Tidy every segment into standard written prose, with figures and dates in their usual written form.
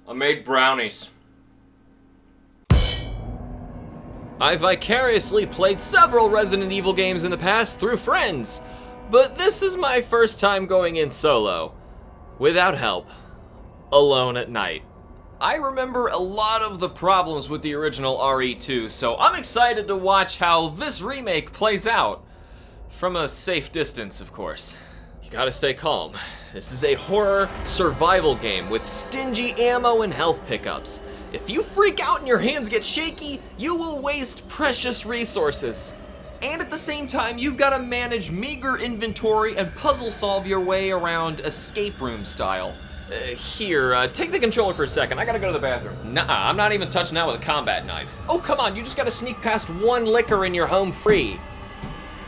I made brownies. I vicariously played several Resident Evil games in the past through friends, but this is my first time going in solo, without help, alone at night. I remember a lot of the problems with the original RE2, so I'm excited to watch how this remake plays out. From a safe distance, of course. You gotta stay calm. This is a horror survival game with stingy ammo and health pickups. If you freak out and your hands get shaky, you will waste precious resources. And at the same time, you've gotta manage meager inventory and puzzle solve your way around escape room style. Here, take the controller for a second. I gotta go to the bathroom. Nuh-uh, I'm not even touching that with a combat knife. Oh, come on, you just gotta sneak past one liquor and you're home free.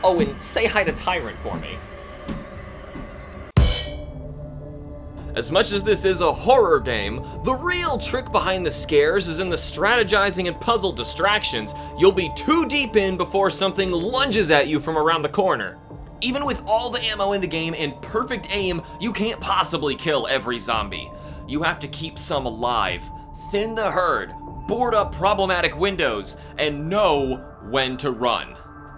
Oh, and say hi to Tyrant for me. As much as this is a horror game, the real trick behind the scares is in the strategizing and puzzle distractions you'll be too deep in before something lunges at you from around the corner. Even with all the ammo in the game and perfect aim, you can't possibly kill every zombie. You have to keep some alive, thin the herd, board up problematic windows, and know when to run.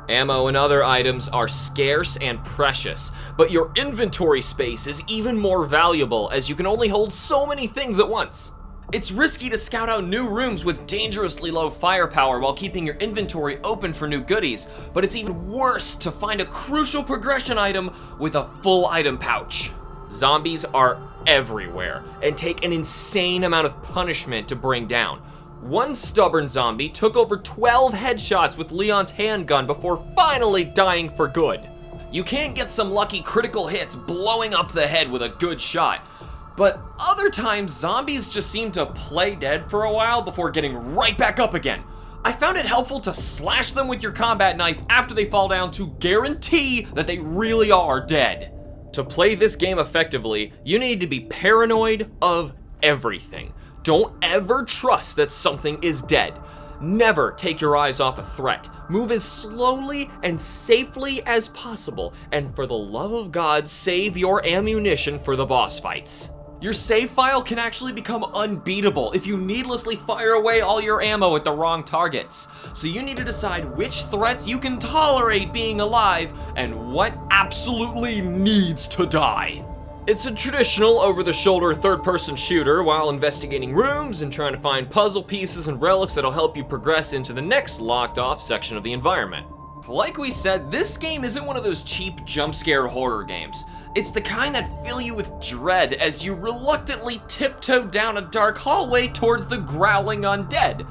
Ammo and other items are scarce and precious, but your inventory space is even more valuable as you can only hold so many things at once. It's risky to scout out new rooms with dangerously low firepower while keeping your inventory open for new goodies, but it's even worse to find a crucial progression item with a full item pouch. Zombies are everywhere and take an insane amount of punishment to bring down. One stubborn zombie took over 12 headshots with Leon's handgun before finally dying for good. You can get some lucky critical hits blowing up the head with a good shot, but other times zombies just seem to play dead for a while before getting right back up again. I found it helpful to slash them with your combat knife after they fall down to guarantee that they really are dead. To play this game effectively, you need to be paranoid of everything. Don't ever trust that something is dead. Never take your eyes off a threat. Move as slowly and safely as possible, and for the love of God, save your ammunition for the boss fights. Your save file can actually become unbeatable if you needlessly fire away all your ammo at the wrong targets. So you need to decide which threats you can tolerate being alive and what absolutely needs to die. It's a traditional over-the-shoulder third-person shooter while investigating rooms and trying to find puzzle pieces and relics that'll help you progress into the next locked-off section of the environment. Like we said, this game isn't one of those cheap jump-scare horror games. It's the kind that fill you with dread as you reluctantly tiptoe down a dark hallway towards the growling undead.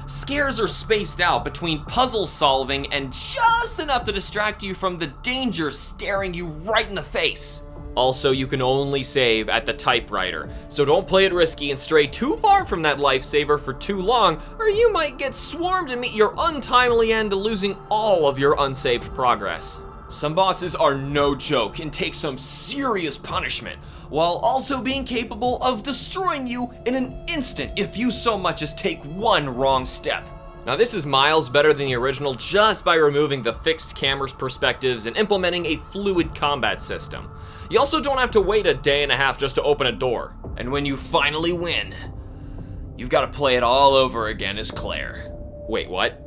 Scares are spaced out between puzzle solving and just enough to distract you from the danger staring you right in the face. Also, you can only save at the typewriter, so don't play it risky and stray too far from that lifesaver for too long, or you might get swarmed and meet your untimely end, losing all of your unsaved progress. Some bosses are no joke and take some serious punishment, while also being capable of destroying you in an instant if you so much as take one wrong step. Now this is miles better than the original just by removing the fixed camera's perspectives and implementing a fluid combat system. You also don't have to wait a day and a half just to open a door. And when you finally win, you've got to play it all over again as Claire. Wait, what?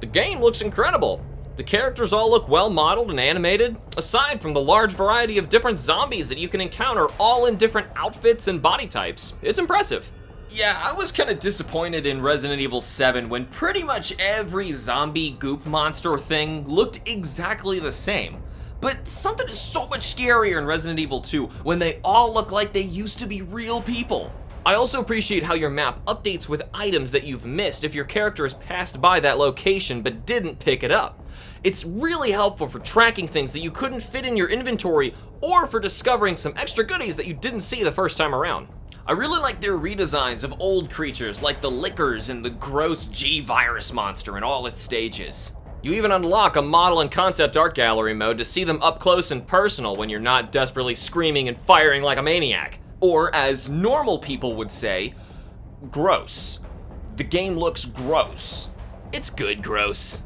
The game looks incredible. The characters all look well modeled and animated, aside from the large variety of different zombies that you can encounter all in different outfits and body types. It's impressive. Yeah, I was kind of disappointed in Resident Evil 7 when pretty much every zombie goop monster thing looked exactly the same. But something is so much scarier in Resident Evil 2 when they all look like they used to be real people. I also appreciate how your map updates with items that you've missed if your character has passed by that location but didn't pick it up. It's really helpful for tracking things that you couldn't fit in your inventory or for discovering some extra goodies that you didn't see the first time around. I really like their redesigns of old creatures like the Lickers and the gross G-Virus monster in all its stages. You even unlock a model and concept art gallery mode to see them up close and personal when you're not desperately screaming and firing like a maniac. Or as normal people would say, gross. The game looks gross. It's good gross.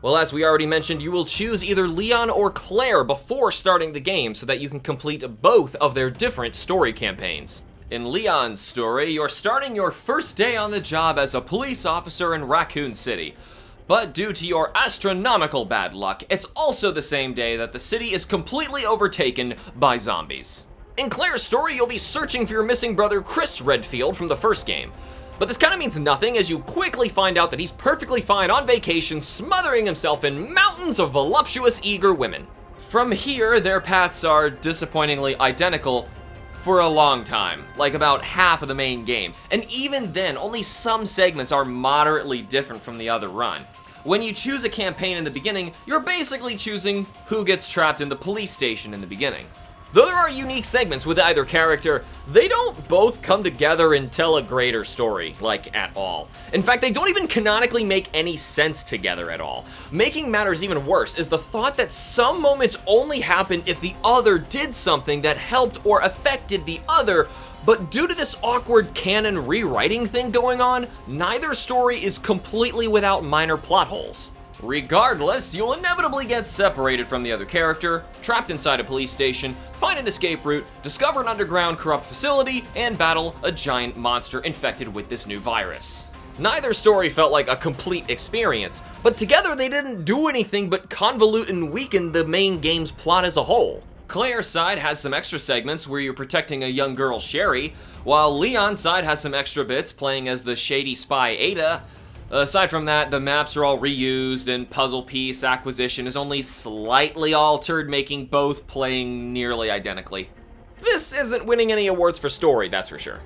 Well, as we already mentioned, you will choose either Leon or Claire before starting the game so that you can complete both of their different story campaigns. In Leon's story, you're starting your first day on the job as a police officer in Raccoon City. But due to your astronomical bad luck, it's also the same day that the city is completely overtaken by zombies. In Claire's story, you'll be searching for your missing brother Chris Redfield from the first game. But this kind of means nothing as you quickly find out that he's perfectly fine on vacation smothering himself in mountains of voluptuous, eager women. From here, their paths are disappointingly identical for a long time, like about half of the main game. And even then, only some segments are moderately different from the other run. When you choose a campaign in the beginning, you're basically choosing who gets trapped in the police station in the beginning. Though there are unique segments with either character, they don't both come together and tell a greater story, like at all. In fact, they don't even canonically make any sense together at all. Making matters even worse is the thought that some moments only happen if the other did something that helped or affected the other, but due to this awkward canon rewriting thing going on, neither story is completely without minor plot holes. Regardless, you'll inevitably get separated from the other character, trapped inside a police station, find an escape route, discover an underground corrupt facility, and battle a giant monster infected with this new virus. Neither story felt like a complete experience, but together they didn't do anything but convolute and weaken the main game's plot as a whole. Claire's side has some extra segments where you're protecting a young girl, Sherry, while Leon's side has some extra bits playing as the shady spy, Ada. Aside from that, the maps are all reused and puzzle piece acquisition is only slightly altered, making both playing nearly identically. This isn't winning any awards for story, that's for sure.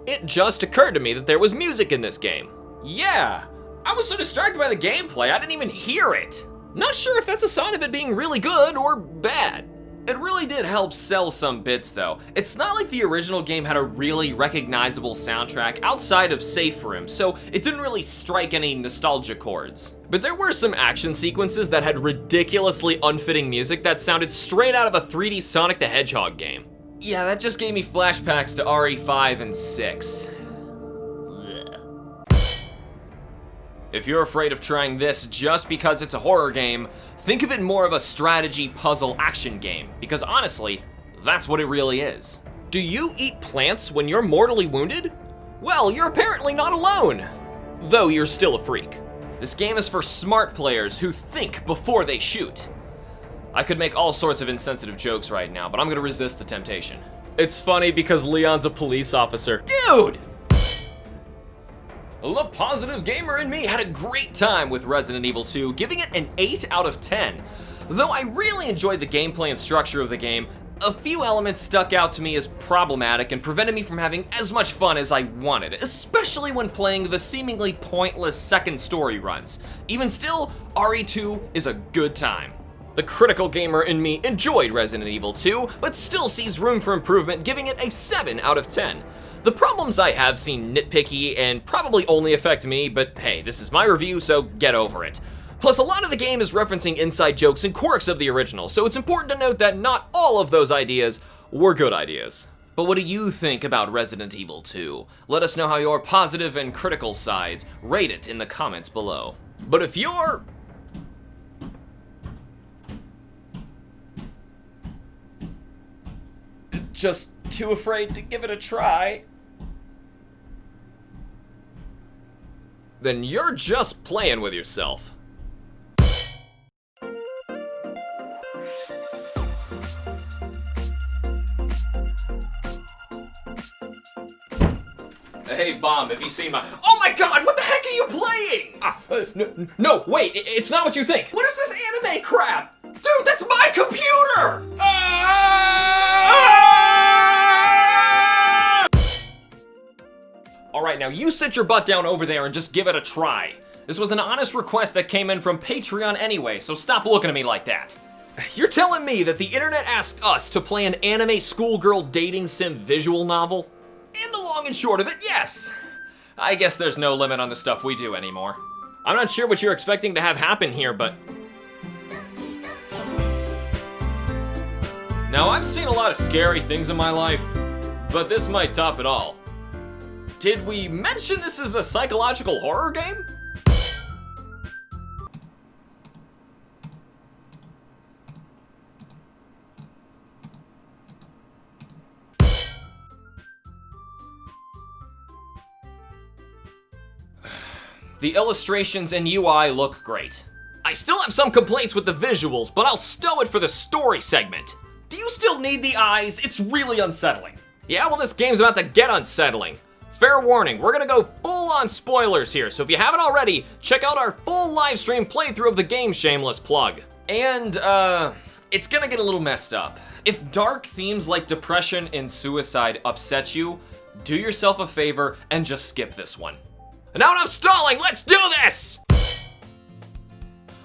It just occurred to me that there was music in this game. Yeah, I was so distracted by the gameplay, I didn't even hear it. Not sure if that's a sign of it being really good or bad. It really did help sell some bits though. It's not like the original game had a really recognizable soundtrack outside of Safe Room, so it didn't really strike any nostalgia chords. But there were some action sequences that had ridiculously unfitting music that sounded straight out of a 3D Sonic the Hedgehog game. Yeah, that just gave me flashbacks to RE5 and 6. If you're afraid of trying this just because it's a horror game, think of it more of a strategy puzzle action game, because honestly, that's what it really is. Do you eat plants when you're mortally wounded? Well, you're apparently not alone, though you're still a freak. This game is for smart players who think before they shoot. I could make all sorts of insensitive jokes right now, but I'm gonna resist the temptation. It's funny because Leon's a police officer. Dude! The positive gamer in me had a great time with Resident Evil 2, giving it an 8 out of 10. Though I really enjoyed the gameplay and structure of the game, a few elements stuck out to me as problematic and prevented me from having as much fun as I wanted, especially when playing the seemingly pointless second story runs. Even still, RE2 is a good time. The critical gamer in me enjoyed Resident Evil 2, but still sees room for improvement, giving it a 7 out of 10. The problems I have seem nitpicky and probably only affect me, but hey, this is my review, so get over it. Plus, a lot of the game is referencing inside jokes and quirks of the original, so it's important to note that not all of those ideas were good ideas. But what do you think about Resident Evil 2? Let us know how your positive and critical sides rate it in the comments below. But if you're just too afraid to give it a try, then you're just playing with yourself. Hey, Bomb, have you seen my... Oh my god, what the heck are you playing? No, wait, it's not what you think. What is this anime crap? Dude, that's my computer! Alright, now you sit your butt down over there and just give it a try. This was an honest request that came in from Patreon anyway, so stop looking at me like that. You're telling me that the internet asked us to play an anime schoolgirl dating sim visual novel? In the long and short of it, yes. I guess there's no limit on the stuff we do anymore. I'm not sure what you're expecting to have happen here, but... Now, I've seen a lot of scary things in my life, but this might top it all. Did we mention this is a psychological horror game? The illustrations and UI look great. I still have some complaints with the visuals, but I'll stow it for the story segment. Do you still need the eyes? It's really unsettling. Yeah, well, this game's about to get unsettling. Fair warning, we're gonna go full-on spoilers here, so if you haven't already, check out our full livestream playthrough of the game, shameless plug. And, it's gonna get a little messed up. If dark themes like depression and suicide upset you, do yourself a favor and just skip this one. Now enough stalling, let's do this!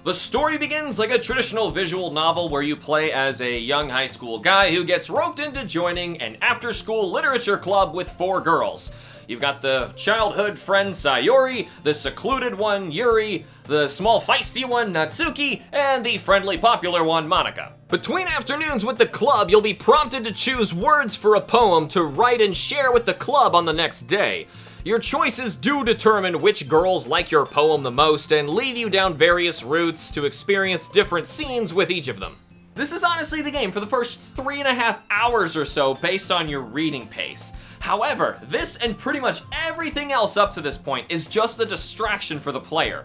The story begins like a traditional visual novel where you play as a young high school guy who gets roped into joining an after-school literature club with 4 girls. You've got the childhood friend Sayori, the secluded one Yuri, the small feisty one Natsuki, and the friendly popular one Monika. Between afternoons with the club, you'll be prompted to choose words for a poem to write and share with the club on the next day. Your choices do determine which girls like your poem the most and lead you down various routes to experience different scenes with each of them. This is honestly the game for the first 3.5 hours or so based on your reading pace. However, this and pretty much everything else up to this point is just a distraction for the player.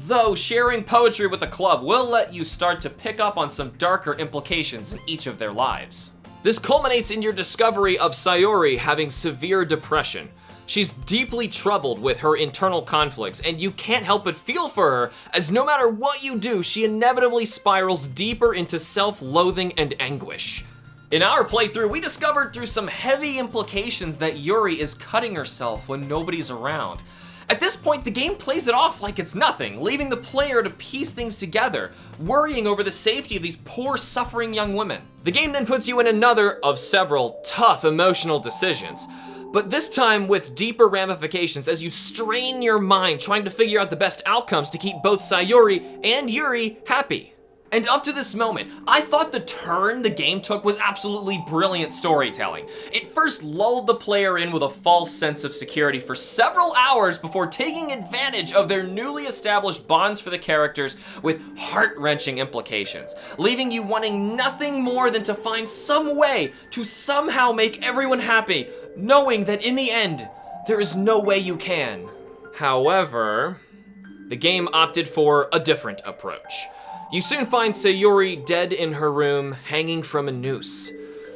Though sharing poetry with the club will let you start to pick up on some darker implications in each of their lives. This culminates in your discovery of Sayori having severe depression. She's deeply troubled with her internal conflicts, and you can't help but feel for her, as no matter what you do, she inevitably spirals deeper into self-loathing and anguish. In our playthrough, we discovered through some heavy implications that Yuri is cutting herself when nobody's around. At this point, the game plays it off like it's nothing, leaving the player to piece things together, worrying over the safety of these poor, suffering young women. The game then puts you in another of several tough emotional decisions, but this time with deeper ramifications as you strain your mind trying to figure out the best outcomes to keep both Sayori and Yuri happy. And up to this moment, I thought the turn the game took was absolutely brilliant storytelling. It first lulled the player in with a false sense of security for several hours before taking advantage of their newly established bonds for the characters with heart-wrenching implications, leaving you wanting nothing more than to find some way to somehow make everyone happy, knowing that in the end, there is no way you can. However, the game opted for a different approach. You soon find Sayori dead in her room, hanging from a noose.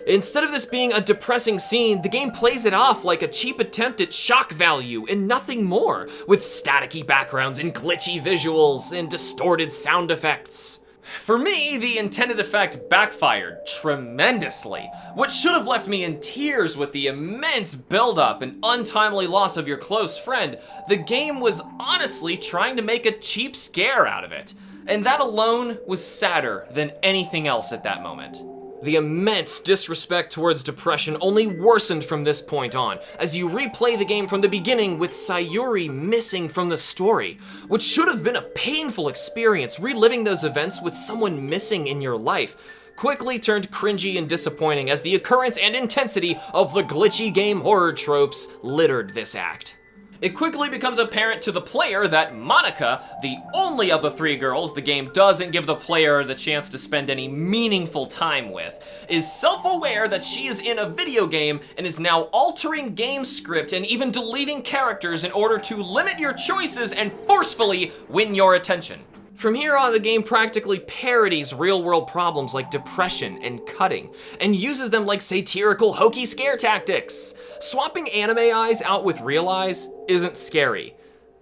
Instead of this being a depressing scene, the game plays it off like a cheap attempt at shock value and nothing more, with staticky backgrounds and glitchy visuals and distorted sound effects. For me, the intended effect backfired tremendously. What should have left me in tears with the immense buildup and untimely loss of your close friend, the game was honestly trying to make a cheap scare out of it. And that alone was sadder than anything else at that moment. The immense disrespect towards depression only worsened from this point on, as you replay the game from the beginning with Sayori missing from the story, which should have been a painful experience. Reliving those events with someone missing in your life quickly turned cringy and disappointing as the occurrence and intensity of the glitchy game horror tropes littered this act. It quickly becomes apparent to the player that Monika, the only of the 3 girls the game doesn't give the player the chance to spend any meaningful time with, is self-aware that she is in a video game and is now altering game script and even deleting characters in order to limit your choices and forcefully win your attention. From here on, the game practically parodies real-world problems like depression and cutting, and uses them like satirical, hokey scare tactics. Swapping anime eyes out with real eyes isn't scary,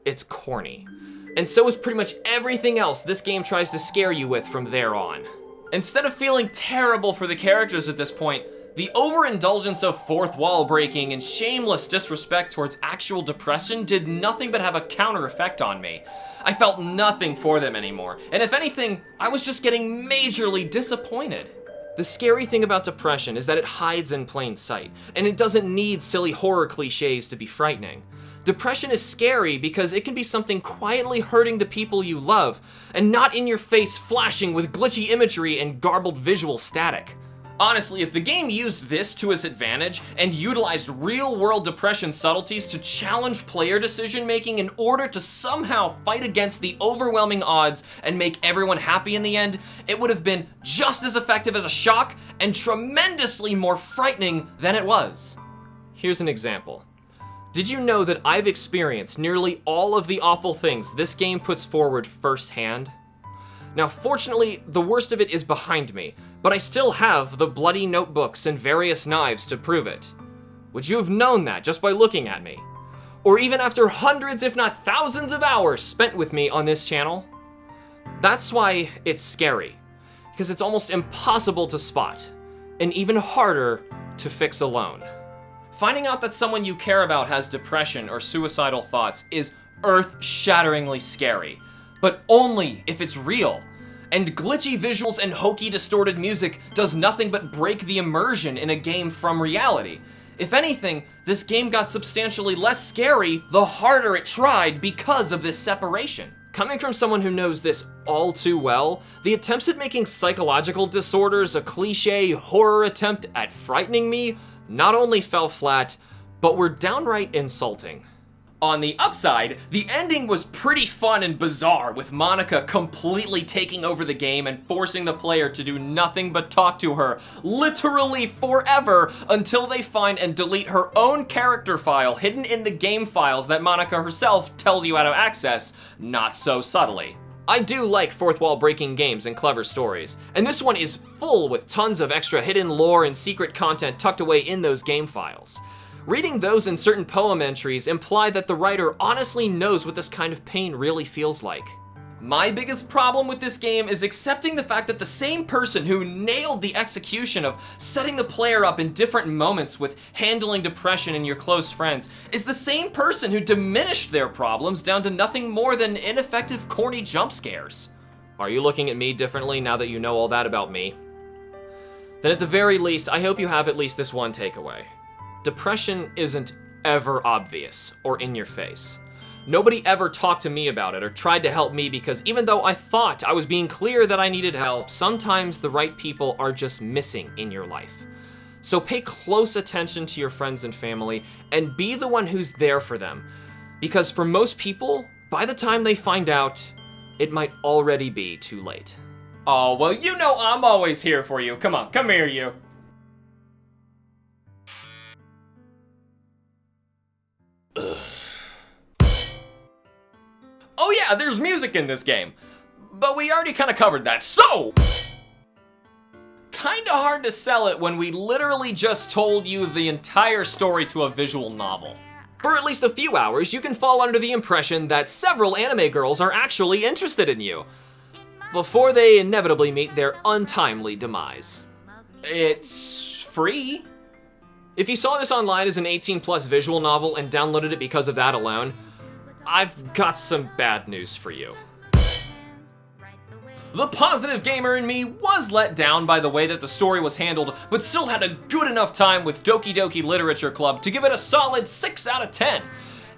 it's corny. And so is pretty much everything else this game tries to scare you with from there on. Instead of feeling terrible for the characters at this point, the overindulgence of fourth wall breaking and shameless disrespect towards actual depression did nothing but have a counter effect on me. I felt nothing for them anymore, and if anything, I was just getting majorly disappointed. The scary thing about depression is that it hides in plain sight, and it doesn't need silly horror cliches to be frightening. Depression is scary because it can be something quietly hurting the people you love, and not in your face flashing with glitchy imagery and garbled visual static. Honestly, if the game used this to its advantage and utilized real-world depression subtleties to challenge player decision-making in order to somehow fight against the overwhelming odds and make everyone happy in the end, it would have been just as effective as a shock and tremendously more frightening than it was. Here's an example. Did you know that I've experienced nearly all of the awful things this game puts forward firsthand? Now, fortunately, the worst of it is behind me, but I still have the bloody notebooks and various knives to prove it. Would you have known that just by looking at me? Or even after hundreds, if not thousands of hours spent with me on this channel? That's why it's scary, because it's almost impossible to spot, and even harder to fix alone. Finding out that someone you care about has depression or suicidal thoughts is earth-shatteringly scary, but only if it's real. And glitchy visuals and hokey distorted music does nothing but break the immersion in a game from reality. If anything, this game got substantially less scary the harder it tried because of this separation. Coming from someone who knows this all too well, the attempts at making psychological disorders a cliche horror attempt at frightening me not only fell flat, but were downright insulting. On the upside, the ending was pretty fun and bizarre, with Monica completely taking over the game and forcing the player to do nothing but talk to her, literally forever, until they find and delete her own character file hidden in the game files that Monica herself tells you how to access, not so subtly. I do like fourth wall breaking games and clever stories, and this one is full with tons of extra hidden lore and secret content tucked away in those game files. Reading those and certain poem entries imply that the writer honestly knows what this kind of pain really feels like. My biggest problem with this game is accepting the fact that the same person who nailed the execution of setting the player up in different moments with handling depression in your close friends is the same person who diminished their problems down to nothing more than ineffective, corny jump scares. Are you looking at me differently now that you know all that about me? Then at the very least, I hope you have at least this one takeaway. Depression isn't ever obvious or in your face. Nobody ever talked to me about it or tried to help me because even though I thought I was being clear that I needed help, sometimes the right people are just missing in your life. So pay close attention to your friends and family and be the one who's there for them. Because for most people, by the time they find out, it might already be too late. Oh, well, you know I'm always here for you. Come on, come here, you. Oh yeah, there's music in this game, but we already kind of covered that, so kinda hard to sell it when we literally just told you the entire story to a visual novel. For at least a few hours, you can fall under the impression that several anime girls are actually interested in you, before they inevitably meet their untimely demise. It's free. If you saw this online as an 18+ visual novel and downloaded it because of that alone, I've got some bad news for you. The positive gamer in me was let down by the way that the story was handled, but still had a good enough time with Doki Doki Literature Club to give it a solid 6 out of 10.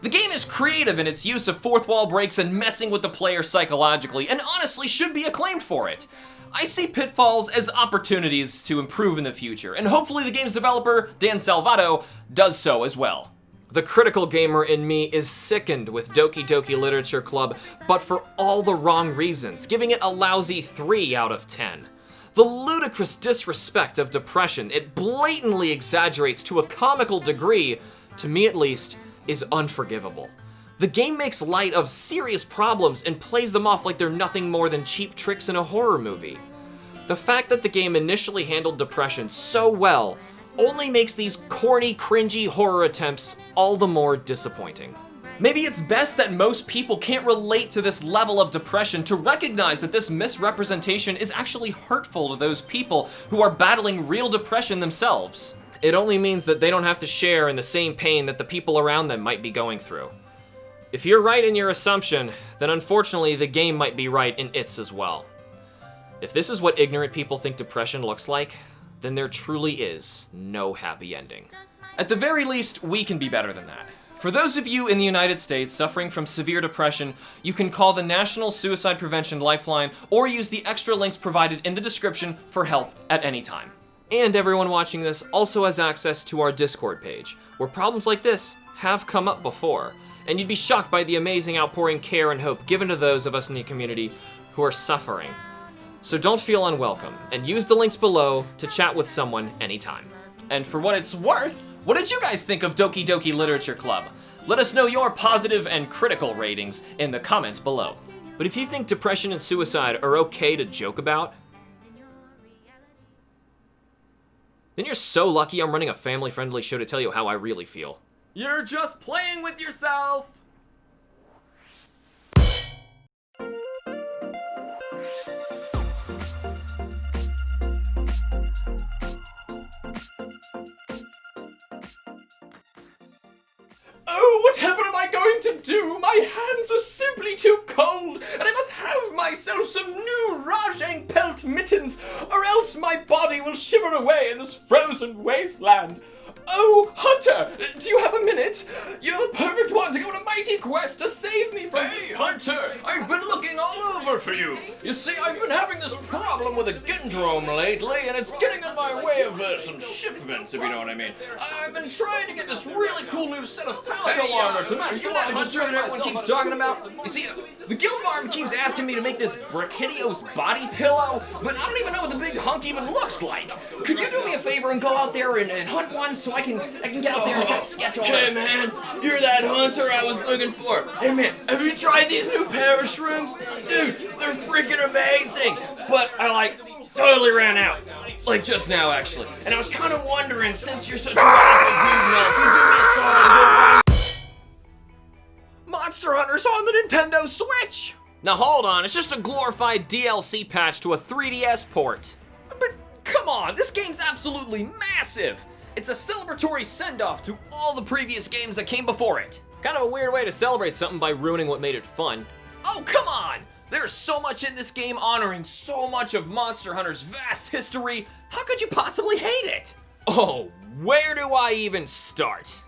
The game is creative in its use of fourth wall breaks and messing with the player psychologically, and honestly should be acclaimed for it. I see pitfalls as opportunities to improve in the future, and hopefully the game's developer, Dan Salvato, does so as well. The critical gamer in me is sickened with Doki Doki Literature Club, but for all the wrong reasons, giving it a lousy 3 out of 10. The ludicrous disrespect of depression it blatantly exaggerates to a comical degree, to me at least, is unforgivable. The game makes light of serious problems and plays them off like they're nothing more than cheap tricks in a horror movie. The fact that the game initially handled depression so well only makes these corny, cringy horror attempts all the more disappointing. Maybe it's best that most people can't relate to this level of depression to recognize that this misrepresentation is actually hurtful to those people who are battling real depression themselves. It only means that they don't have to share in the same pain that the people around them might be going through. If you're right in your assumption, then unfortunately the game might be right in its as well. If this is what ignorant people think depression looks like, then there truly is no happy ending. At the very least, we can be better than that. For those of you in the United States suffering from severe depression, you can call the National Suicide Prevention Lifeline or use the extra links provided in the description for help at any time. And everyone watching this also has access to our Discord page, where problems like this have come up before, and you'd be shocked by the amazing outpouring care and hope given to those of us in the community who are suffering. So don't feel unwelcome, and use the links below to chat with someone anytime. And for what it's worth, what did you guys think of Doki Doki Literature Club? Let us know your positive and critical ratings in the comments below. But if you think depression and suicide are okay to joke about, then you're so lucky I'm running a family-friendly show to tell you how I really feel. You're just playing with yourself! Oh, whatever am I going to do? My hands are simply too cold, and I must have myself some new Rajang pelt mittens, or else my body will shiver away in this frozen wasteland. Oh, Hunter, do you have a minute? You're the perfect one to go on a mighty quest to save me from— Hey, Hunter, I've been looking all over for you. You see, I've been having this problem with a Gindrome lately, and it's getting in my way of some shipments, if you know what I mean. I've been trying to get this really cool new set of palico armor to match You that Hunter that everyone keeps talking about? You see, the guild farm keeps asking me to make this Brachidio's body pillow, but I don't even know what the big hunk even looks like. Could you do me a favor and go out there and hunt one so I can get out there and just sketch all Hey man, you're that hunter I was looking for. Hey man, have you tried these new parashrooms? Dude, they're freaking amazing. But I totally ran out. Like just now actually. And I was kind of wondering, since you're such a radical dude now, if you do me a solid and go Monster Hunter's on the Nintendo Switch! Now hold on, it's just a glorified DLC patch to a 3DS port. But come on, this game's absolutely massive! It's a celebratory send-off to all the previous games that came before it. Kind of a weird way to celebrate something by ruining what made it fun. Oh, come on! There's so much in this game honoring so much of Monster Hunter's vast history. How could you possibly hate it? Oh, where do I even start?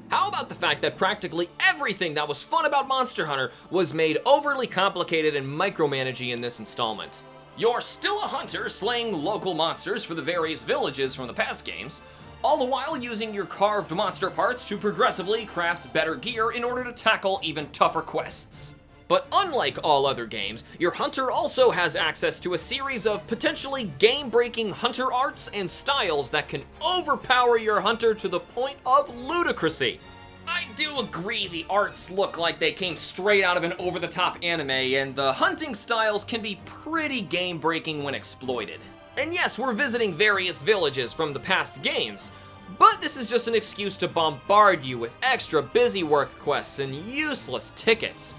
How about the fact that practically everything that was fun about Monster Hunter was made overly complicated and micromanaging in this installment? You're still a hunter slaying local monsters for the various villages from the past games, all the while using your carved monster parts to progressively craft better gear in order to tackle even tougher quests. But unlike all other games, your hunter also has access to a series of potentially game-breaking hunter arts and styles that can overpower your hunter to the point of ludicrousy. I do agree the arts look like they came straight out of an over-the-top anime, and the hunting styles can be pretty game-breaking when exploited. And yes, we're visiting various villages from the past games, but this is just an excuse to bombard you with extra busy work quests and useless tickets.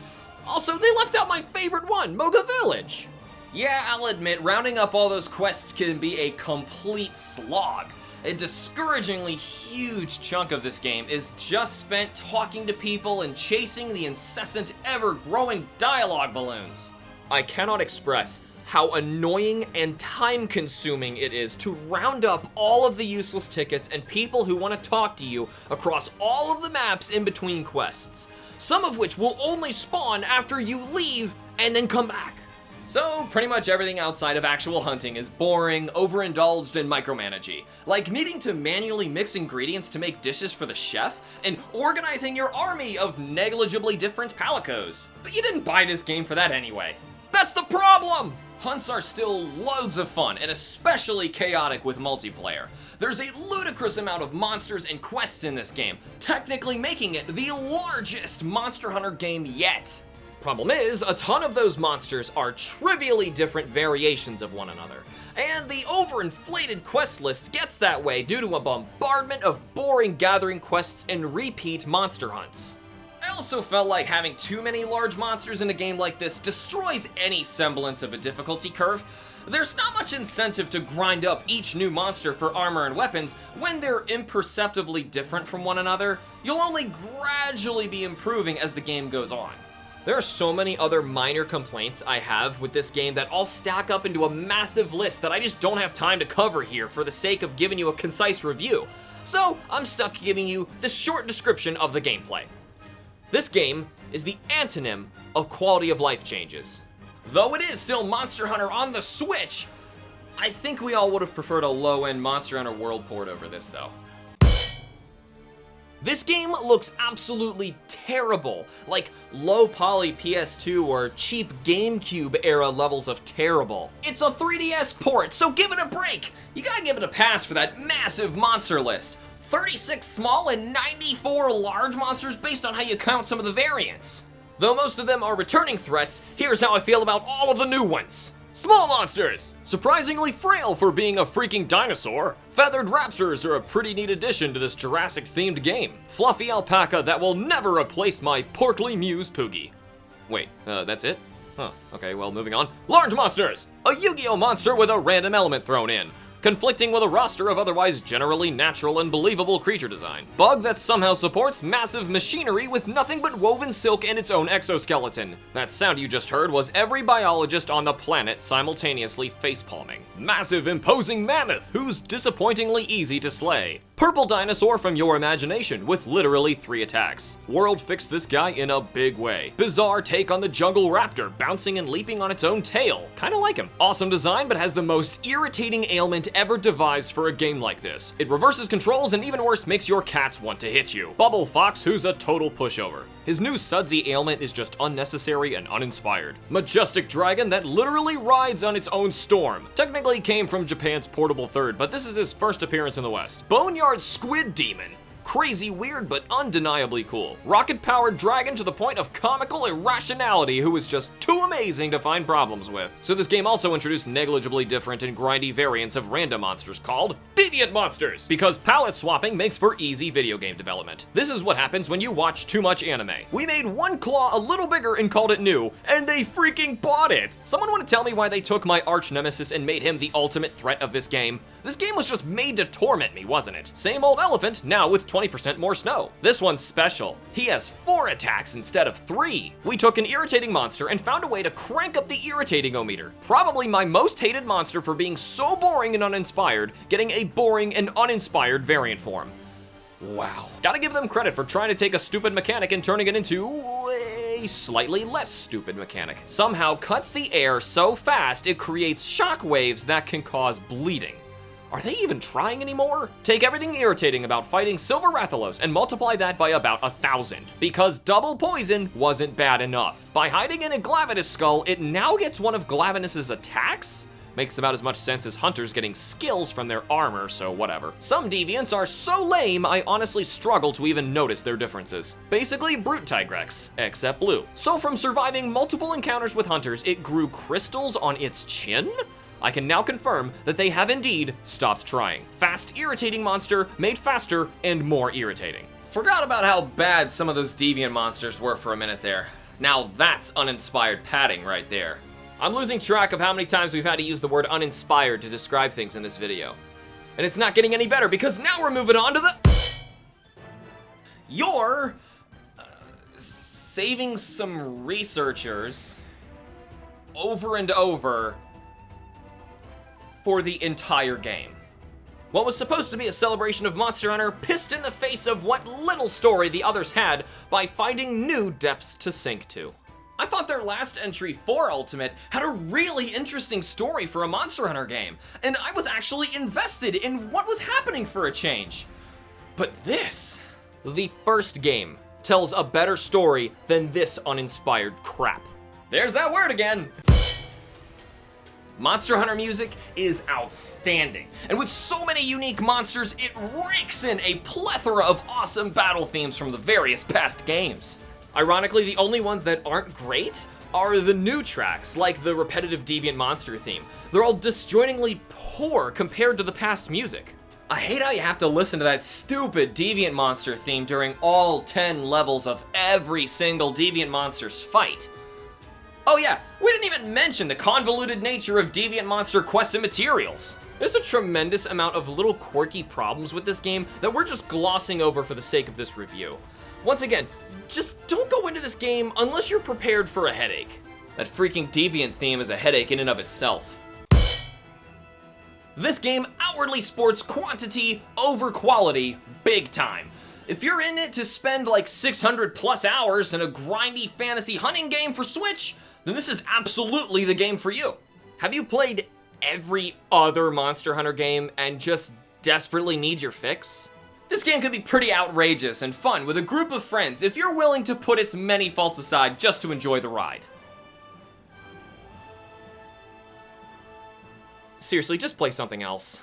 Also, they left out my favorite one, Moga Village. Yeah, I'll admit, rounding up all those quests can be a complete slog. A discouragingly huge chunk of this game is just spent talking to people and chasing the incessant, ever-growing dialogue balloons. I cannot express how annoying and time-consuming it is to round up all of the useless tickets and people who want to talk to you across all of the maps in between quests, some of which will only spawn after you leave and then come back. So pretty much everything outside of actual hunting is boring, overindulged, and micromanagey. Like needing to manually mix ingredients to make dishes for the chef, and organizing your army of negligibly different palicos. But you didn't buy this game for that anyway. That's the problem! Hunts are still loads of fun, and especially chaotic with multiplayer. There's a ludicrous amount of monsters and quests in this game, technically making it the largest Monster Hunter game yet. Problem is, a ton of those monsters are trivially different variations of one another, and the overinflated quest list gets that way due to a bombardment of boring gathering quests and repeat monster hunts. I also felt like having too many large monsters in a game like this destroys any semblance of a difficulty curve. There's not much incentive to grind up each new monster for armor and weapons when they're imperceptibly different from one another. You'll only gradually be improving as the game goes on. There are so many other minor complaints I have with this game that all stack up into a massive list that I just don't have time to cover here for the sake of giving you a concise review. So I'm stuck giving you this short description of the gameplay. This game is the antonym of quality of life changes. Though it is still Monster Hunter on the Switch, I think we all would have preferred a low-end Monster Hunter World port over this though. This game looks absolutely terrible, like low poly PS2 or cheap GameCube era levels of terrible. It's a 3DS port, so give it a break! You gotta give it a pass for that massive monster list. 36 small and 94 large monsters based on how you count some of the variants. Though most of them are returning threats, here's how I feel about all of the new ones. Small monsters! Surprisingly frail for being a freaking dinosaur. Feathered raptors are a pretty neat addition to this Jurassic-themed game. Fluffy alpaca that will never replace my portly muse Poogie. Wait, that's it? Huh, okay, well, moving on. Large monsters! A Yu-Gi-Oh monster with a random element thrown in. Conflicting with a roster of otherwise generally natural and believable creature design. Bug that somehow supports massive machinery with nothing but woven silk and its own exoskeleton. That sound you just heard was every biologist on the planet simultaneously facepalming. Massive imposing mammoth who's disappointingly easy to slay. Purple dinosaur from your imagination with literally 3 attacks. World fixed this guy in a big way. Bizarre take on the jungle raptor, bouncing and leaping on its own tail. Kinda like him. Awesome design, but has the most irritating ailment ever devised for a game like this. It reverses controls and even worse, makes your cats want to hit you. Bubble Fox, who's a total pushover. His new sudsy ailment is just unnecessary and uninspired. Majestic dragon that literally rides on its own storm. Technically came from Japan's portable third, but this is his first appearance in the West. Boneyard squid demon. Crazy weird, but undeniably cool. Rocket-powered dragon to the point of comical irrationality who is just too amazing to find problems with. So this game also introduced negligibly different and grindy variants of random monsters called Deviant monsters, because palette swapping makes for easy video game development. This is what happens when you watch too much anime. We made one claw a little bigger and called it new, and they freaking bought it! Someone want to tell me why they took my arch nemesis and made him the ultimate threat of this game? This game was just made to torment me, wasn't it? Same old elephant, now with 20% more snow. This one's special. He has 4 attacks instead of 3. We took an irritating monster and found a way to crank up the irritating-o-meter. Probably my most hated monster for being so boring and uninspired, getting a boring and uninspired variant form. Wow. Gotta give them credit for trying to take a stupid mechanic and turning it into a slightly less stupid mechanic. Somehow cuts the air so fast it creates shock waves that can cause bleeding. Are they even trying anymore? Take everything irritating about fighting Silver Rathalos and multiply that by about 1,000, because double poison wasn't bad enough. By hiding in a Glavenus skull, it now gets one of Glavenus's attacks? Makes about as much sense as hunters getting skills from their armor, so whatever. Some deviants are so lame, I honestly struggle to even notice their differences. Basically, Brute Tigrex, except blue. So from surviving multiple encounters with hunters, it grew crystals on its chin? I can now confirm that they have indeed stopped trying. Fast, irritating monster, made faster and more irritating. Forgot about how bad some of those deviant monsters were for a minute there. Now that's uninspired padding right there. I'm losing track of how many times we've had to use the word uninspired to describe things in this video. And it's not getting any better because now we're moving on to the... You're... saving some researchers over and over for the entire game. What was supposed to be a celebration of Monster Hunter pissed in the face of what little story the others had by finding new depths to sink to. I thought their last entry, 4 Ultimate, had a really interesting story for a Monster Hunter game, and I was actually invested in what was happening for a change. But this, the first game, tells a better story than this uninspired crap. There's that word again! Monster Hunter music is outstanding, and with so many unique monsters, it rakes in a plethora of awesome battle themes from the various past games. Ironically, the only ones that aren't great are the new tracks, like the repetitive Deviant monster theme. They're all disjointingly poor compared to the past music. I hate how you have to listen to that stupid Deviant monster theme during all 10 levels of every single Deviant monster's fight. Oh yeah, we didn't even mention the convoluted nature of Deviant monster quests and materials. There's a tremendous amount of little quirky problems with this game that we're just glossing over for the sake of this review. Once again, just don't go into this game unless you're prepared for a headache. That freaking Deviant theme is a headache in and of itself. This game outwardly sports quantity over quality big time. If you're in it to spend like 600 plus hours in a grindy fantasy hunting game for Switch, then this is absolutely the game for you. Have you played every other Monster Hunter game and just desperately need your fix? This game can be pretty outrageous and fun with a group of friends if you're willing to put its many faults aside just to enjoy the ride. Seriously, just play something else.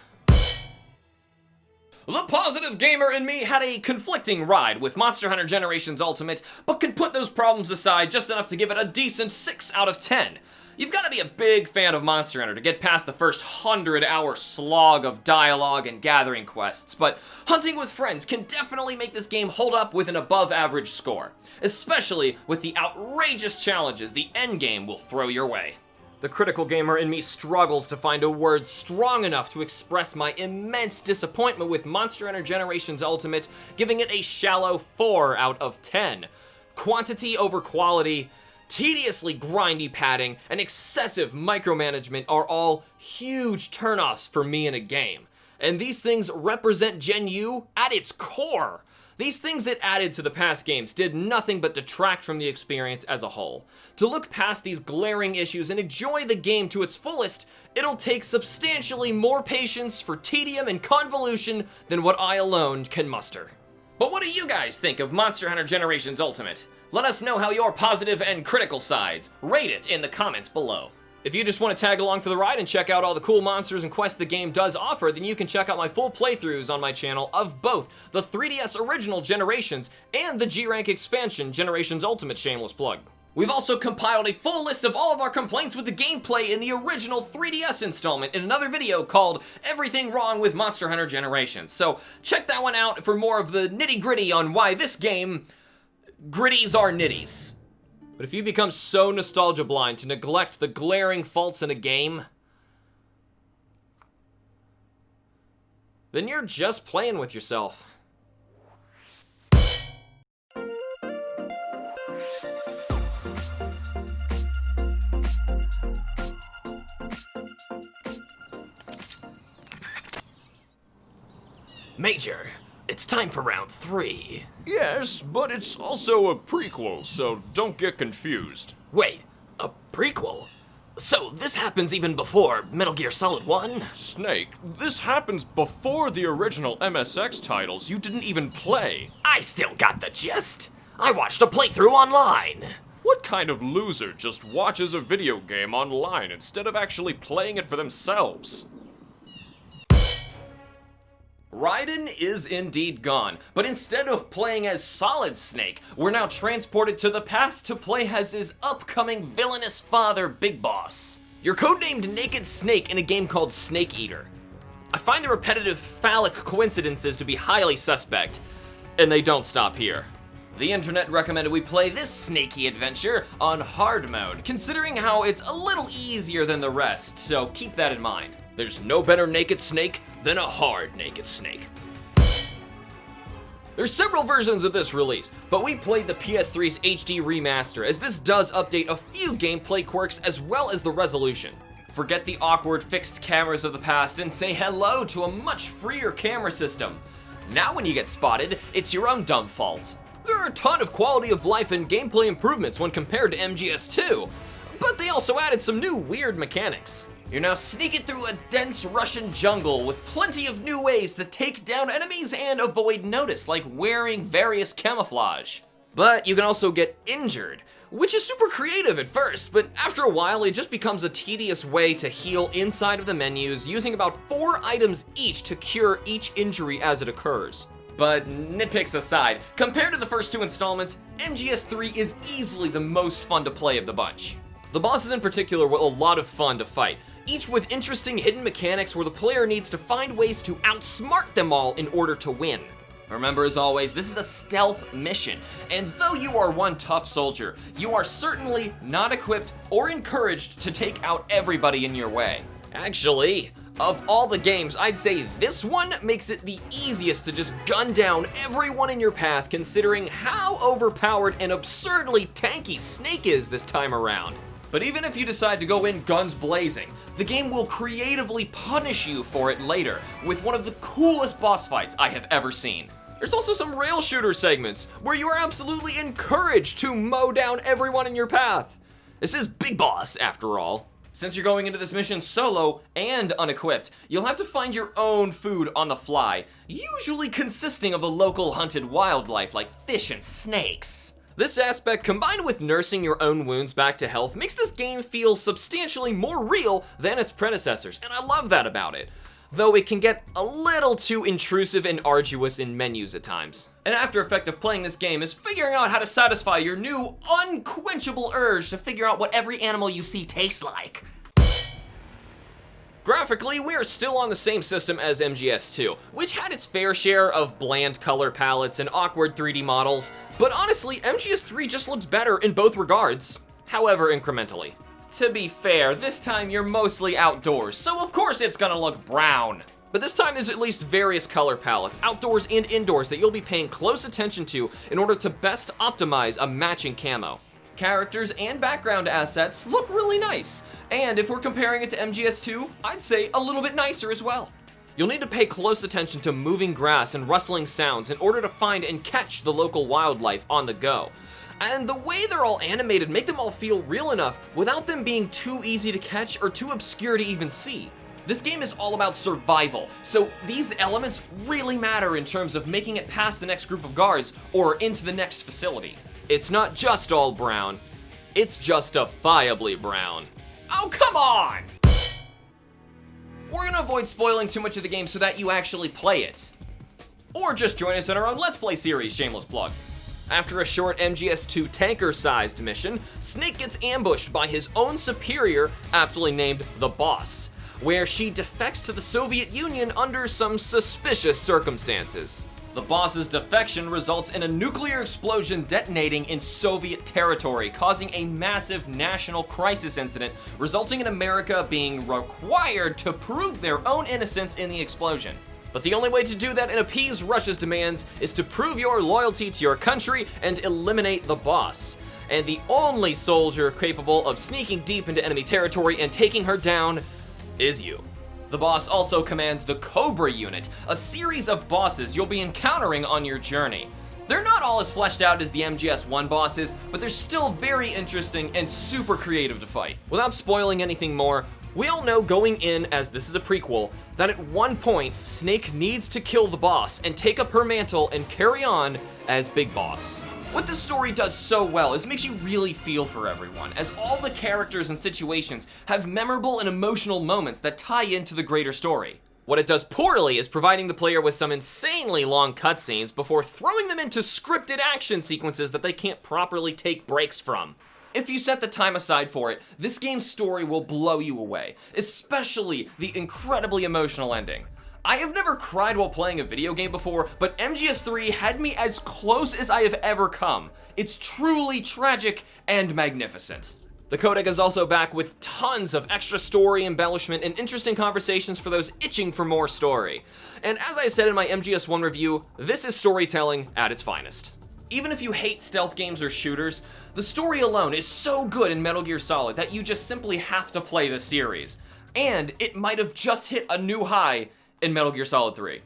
The positive gamer in me had a conflicting ride with Monster Hunter Generations Ultimate, but can put those problems aside just enough to give it a decent 6 out of 10. You've got to be a big fan of Monster Hunter to get past the first 100-hour slog of dialogue and gathering quests, but hunting with friends can definitely make this game hold up with an above-average score, especially with the outrageous challenges the endgame will throw your way. The critical gamer in me struggles to find a word strong enough to express my immense disappointment with Monster Hunter Generations Ultimate, giving it a shallow 4 out of 10. Quantity over quality, tediously grindy padding, and excessive micromanagement are all huge turnoffs for me in a game. And these things represent Gen U at its core. These things it added to the past games did nothing but detract from the experience as a whole. To look past these glaring issues and enjoy the game to its fullest, it'll take substantially more patience for tedium and convolution than what I alone can muster. But what do you guys think of Monster Hunter Generations Ultimate? Let us know how your positive and critical sides. Rate it in the comments below. If you just want to tag along for the ride and check out all the cool monsters and quests the game does offer, then you can check out my full playthroughs on my channel of both the 3DS original Generations and the G-Rank expansion Generations Ultimate, shameless plug. We've also compiled a full list of all of our complaints with the gameplay in the original 3DS installment in another video called Everything Wrong with Monster Hunter Generations. So check that one out for more of the nitty-gritty on why this game gritties are nitties. But if you become so nostalgia blind to neglect the glaring faults in a game, then you're just playing with yourself. Major, it's time for round 3. Yes, but it's also a prequel, so don't get confused. Wait, a prequel? So this happens even before Metal Gear Solid 1? Snake, this happens before the original MSX titles you didn't even play. I still got the gist. I watched a playthrough online. What kind of loser just watches a video game online instead of actually playing it for themselves? Raiden is indeed gone, but instead of playing as Solid Snake, we're now transported to the past to play as his upcoming villainous father, Big Boss. You're codenamed Naked Snake in a game called Snake Eater. I find the repetitive phallic coincidences to be highly suspect, and they don't stop here. The internet recommended we play this snaky adventure on hard mode, considering how it's a little easier than the rest, so keep that in mind. There's no better Naked Snake than a hard Naked Snake. There's several versions of this release, but we played the PS3's HD remaster, as this does update a few gameplay quirks as well as the resolution. Forget the awkward fixed cameras of the past and say hello to a much freer camera system. Now when you get spotted, it's your own dumb fault. There are a ton of quality of life and gameplay improvements when compared to MGS2, but they also added some new weird mechanics. You're now sneaking through a dense Russian jungle with plenty of new ways to take down enemies and avoid notice, like wearing various camouflage. But you can also get injured, which is super creative at first, but after a while it just becomes a tedious way to heal inside of the menus, using about 4 items each to cure each injury as it occurs. But nitpicks aside, compared to the first 2 installments, MGS3 is easily the most fun to play of the bunch. The bosses in particular were a lot of fun to fight, each with interesting hidden mechanics where the player needs to find ways to outsmart them all in order to win. Remember, as always, this is a stealth mission, and though you are one tough soldier, you are certainly not equipped or encouraged to take out everybody in your way. Actually, of all the games, I'd say this one makes it the easiest to just gun down everyone in your path, considering how overpowered and absurdly tanky Snake is this time around. But even if you decide to go in guns blazing, the game will creatively punish you for it later, with one of the coolest boss fights I have ever seen. There's also some rail shooter segments, where you are absolutely encouraged to mow down everyone in your path. This is Big Boss, after all. Since you're going into this mission solo and unequipped, you'll have to find your own food on the fly, usually consisting of the local hunted wildlife like fish and snakes. This aspect, combined with nursing your own wounds back to health, makes this game feel substantially more real than its predecessors, and I love that about it. Though it can get a little too intrusive and arduous in menus at times. An after effect of playing this game is figuring out how to satisfy your new unquenchable urge to figure out what every animal you see tastes like. Graphically, we are still on the same system as MGS2, which had its fair share of bland color palettes and awkward 3D models, but honestly, MGS3 just looks better in both regards, however incrementally. To be fair, this time you're mostly outdoors, so of course it's gonna look brown. But this time there's at least various color palettes, outdoors and indoors, that you'll be paying close attention to in order to best optimize a matching camo. Characters and background assets look really nice, and if we're comparing it to MGS2, I'd say a little bit nicer as well. You'll need to pay close attention to moving grass and rustling sounds in order to find and catch the local wildlife on the go. And the way they're all animated make them all feel real enough without them being too easy to catch or too obscure to even see. This game is all about survival, so these elements really matter in terms of making it past the next group of guards or into the next facility. It's not just all brown, it's justifiably brown. Oh, come on! We're gonna avoid spoiling too much of the game so that you actually play it. Or just join us in our own Let's Play series, shameless plug. After a short MGS2 tanker-sized mission, Snake gets ambushed by his own superior, aptly named the Boss, where she defects to the Soviet Union under some suspicious circumstances. The Boss's defection results in a nuclear explosion detonating in Soviet territory, causing a massive national crisis incident, resulting in America being required to prove their own innocence in the explosion. But the only way to do that and appease Russia's demands is to prove your loyalty to your country and eliminate the Boss. And the only soldier capable of sneaking deep into enemy territory and taking her down is you. The Boss also commands the Cobra unit, a series of bosses you'll be encountering on your journey. They're not all as fleshed out as the MGS1 bosses, but they're still very interesting and super creative to fight. Without spoiling anything more, we all know going in, as this is a prequel, that at one point, Snake needs to kill the Boss and take up her mantle and carry on as Big Boss. What this story does so well is it makes you really feel for everyone, as all the characters and situations have memorable and emotional moments that tie into the greater story. What it does poorly is providing the player with some insanely long cutscenes before throwing them into scripted action sequences that they can't properly take breaks from. If you set the time aside for it, this game's story will blow you away, especially the incredibly emotional ending. I have never cried while playing a video game before, but MGS3 had me as close as I have ever come. It's truly tragic and magnificent. The codec is also back with tons of extra story embellishment and interesting conversations for those itching for more story. And as I said in my MGS1 review, this is storytelling at its finest. Even if you hate stealth games or shooters, the story alone is so good in Metal Gear Solid that you just simply have to play the series. And it might have just hit a new high in Metal Gear Solid 3.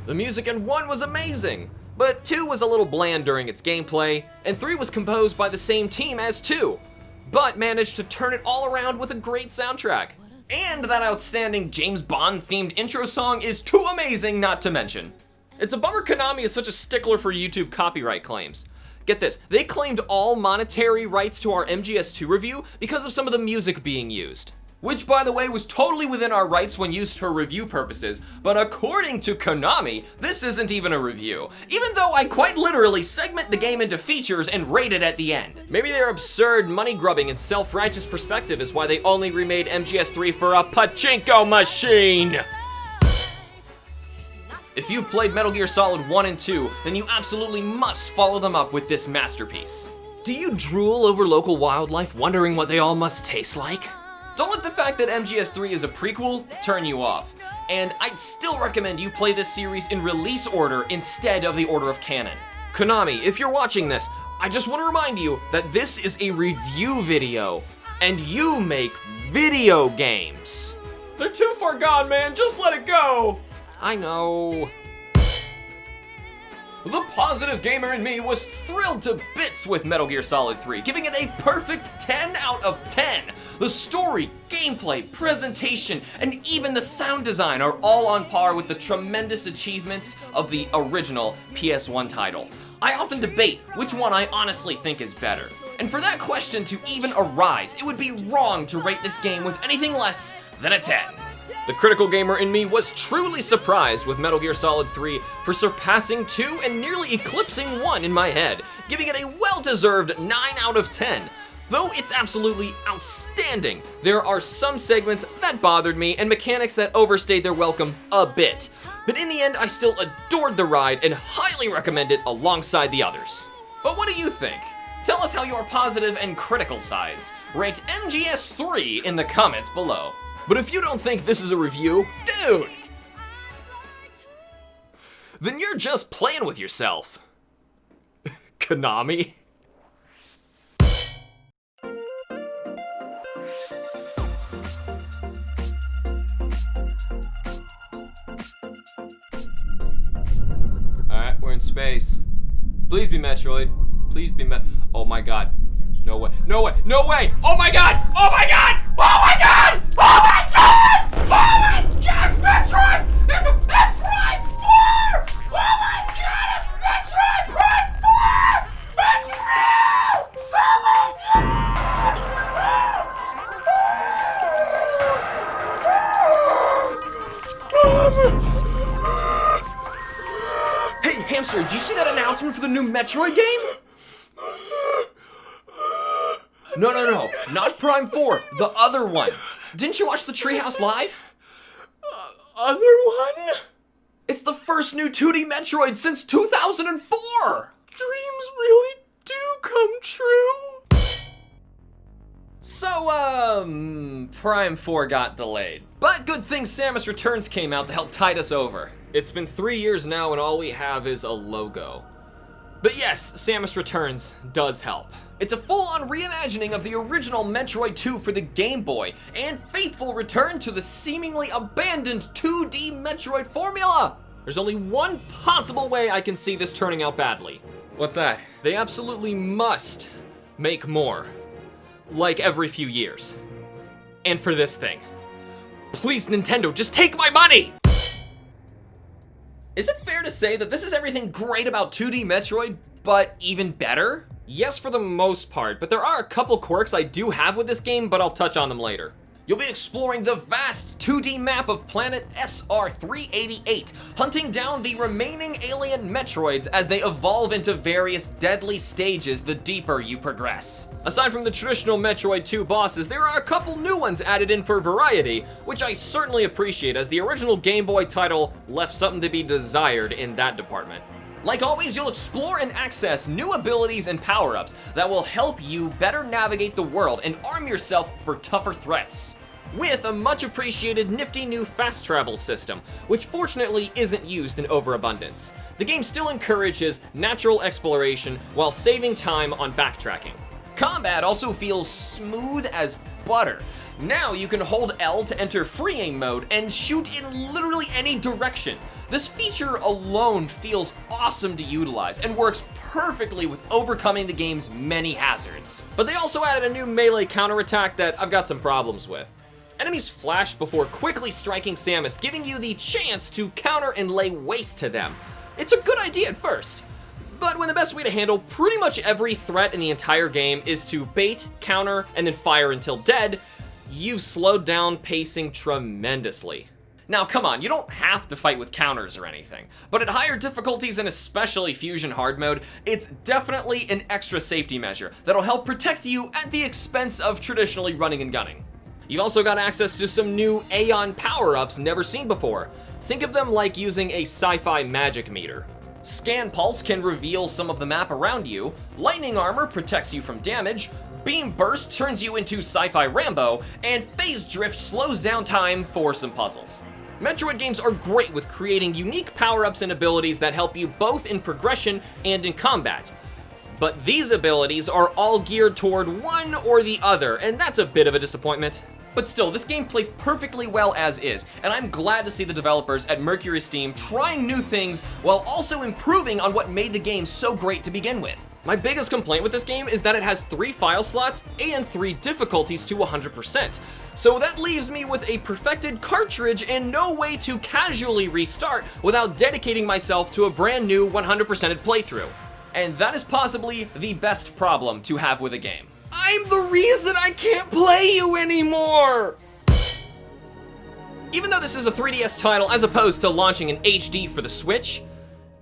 The music in 1 was amazing, but 2 was a little bland during its gameplay, and 3 was composed by the same team as 2, but managed to turn it all around with a great soundtrack. And that outstanding James Bond themed intro song is too amazing not to mention. It's a bummer Konami is such a stickler for YouTube copyright claims. Get this, they claimed all monetary rights to our MGS2 review because of some of the music being used. Which, by the way, was totally within our rights when used for review purposes, but according to Konami, this isn't even a review, even though I quite literally segment the game into features and rate it at the end. Maybe their absurd money-grubbing and self-righteous perspective is why they only remade MGS3 for a pachinko machine! If you've played Metal Gear Solid 1 and 2, then you absolutely must follow them up with this masterpiece. Do you drool over local wildlife, wondering what they all must taste like? Don't let the fact that MGS3 is a prequel turn you off. And I'd still recommend you play this series in release order instead of the order of canon. Konami, if you're watching this, I just want to remind you that this is a review video, and you make video games. They're too far gone, man. Just let it go. I know. The positive gamer in me was thrilled to bits with Metal Gear Solid 3, giving it a perfect 10 out of 10. The story, gameplay, presentation, and even the sound design are all on par with the tremendous achievements of the original PS1 title. I often debate which one I honestly think is better. And for that question to even arise, it would be wrong to rate this game with anything less than a 10. The critical gamer in me was truly surprised with Metal Gear Solid 3 for surpassing 2 and nearly eclipsing 1 in my head, giving it a well-deserved 9 out of 10. Though it's absolutely outstanding, there are some segments that bothered me and mechanics that overstayed their welcome a bit. But in the end, I still adored the ride and highly recommend it alongside the others. But what do you think? Tell us how your positive and critical sides. Rate MGS3 in the comments below. But if you don't think this is a review, dude, then you're just playing with yourself. Konami. Alright, we're in space. Please be Metroid. Please be oh my god. No way. No way. No way. Oh my god. Oh my god. Oh my god. Oh my god. Oh my god. Metroid. It's Metroid 4. Oh my god. It's Metroid Prime 4. It's real. Oh my god. Hey, Hamster, did you see that announcement for the new Metroid game? No, not Prime 4, the other one. Didn't you watch the Treehouse Live? Other one? It's the first new 2D Metroid since 2004! Dreams really do come true. So, Prime 4 got delayed. But good thing Samus Returns came out to help tide us over. It's been 3 years now and all we have is a logo. But yes, Samus Returns does help. It's a full-on reimagining of the original Metroid 2 for the Game Boy, and faithful return to the seemingly abandoned 2D Metroid formula! There's only one possible way I can see this turning out badly. What's that? They absolutely must make more. Like every few years. And for this thing. Please, Nintendo, just take my money! Is it fair to say that this is everything great about 2D Metroid, but even better? Yes, for the most part, but there are a couple quirks I do have with this game, but I'll touch on them later. You'll be exploring the vast 2D map of planet SR-388, hunting down the remaining alien Metroids as they evolve into various deadly stages the deeper you progress. Aside from the traditional Metroid 2 bosses, there are a couple new ones added in for variety, which I certainly appreciate as the original Game Boy title left something to be desired in that department. Like always, you'll explore and access new abilities and power-ups that will help you better navigate the world and arm yourself for tougher threats. With a much appreciated nifty new fast travel system, which fortunately isn't used in overabundance. The game still encourages natural exploration while saving time on backtracking. Combat also feels smooth as butter. Now you can hold L to enter free aim mode and shoot in literally any direction. This feature alone feels awesome to utilize and works perfectly with overcoming the game's many hazards. But they also added a new melee counterattack that I've got some problems with. Enemies flash before quickly striking Samus, giving you the chance to counter and lay waste to them. It's a good idea at first, But when the best way to handle pretty much every threat in the entire game is to bait, counter, and then fire until dead, you've slowed down pacing tremendously. Now come on, you don't have to fight with counters or anything, but at higher difficulties and especially Fusion Hard Mode, it's definitely an extra safety measure that'll help protect you at the expense of traditionally running and gunning. You've also got access to some new Aeon power-ups never seen before. Think of them like using a sci-fi magic meter. Scan Pulse can reveal some of the map around you, Lightning Armor protects you from damage, Beam Burst turns you into Sci-Fi Rambo, and Phase Drift slows down time for some puzzles. Metroid games are great with creating unique power-ups and abilities that help you both in progression and in combat. But these abilities are all geared toward one or the other, and that's a bit of a disappointment. But still, this game plays perfectly well as is, and I'm glad to see the developers at Mercury Steam trying new things while also improving on what made the game so great to begin with. My biggest complaint with this game is that it has 3 file slots and 3 difficulties to 100%. So that leaves me with a perfected cartridge and no way to casually restart without dedicating myself to a brand new 100%ed playthrough. And that is possibly the best problem to have with a game. I'm the reason I can't play you anymore! Even though this is a 3DS title as opposed to launching in HD for the Switch,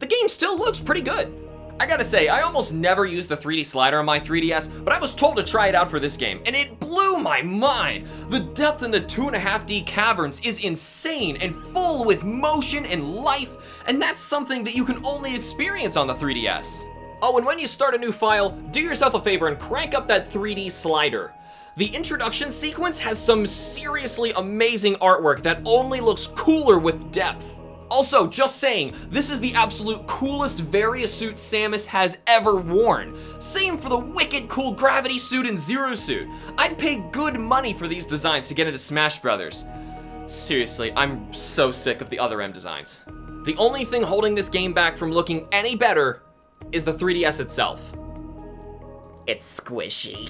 the game still looks pretty good. I gotta say, I almost never use the 3D slider on my 3DS, but I was told to try it out for this game, and it blew my mind! The depth in the 2.5D caverns is insane and full with motion and life, and that's something that you can only experience on the 3DS. Oh, and when you start a new file, do yourself a favor and crank up that 3D slider. The introduction sequence has some seriously amazing artwork that only looks cooler with depth. Also, just saying, this is the absolute coolest Varia suit Samus has ever worn. Same for the wicked cool Gravity suit and Zero suit. I'd pay good money for these designs to get into Smash Brothers. Seriously, I'm so sick of the other M designs. The only thing holding this game back from looking any better is the 3DS itself. It's squishy.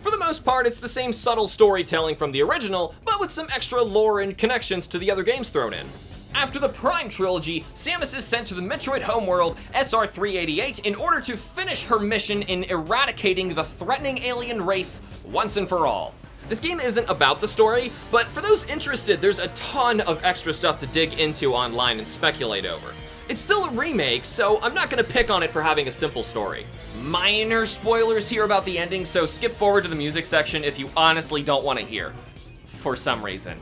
For the most part, it's the same subtle storytelling from the original, but with some extra lore and connections to the other games thrown in. After the Prime trilogy, Samus is sent to the Metroid homeworld SR-388 in order to finish her mission in eradicating the threatening alien race once and for all. This game isn't about the story, but for those interested, there's a ton of extra stuff to dig into online and speculate over. It's still a remake, so I'm not gonna pick on it for having a simple story. Minor spoilers here about the ending, so skip forward to the music section if you honestly don't want to hear. For some reason.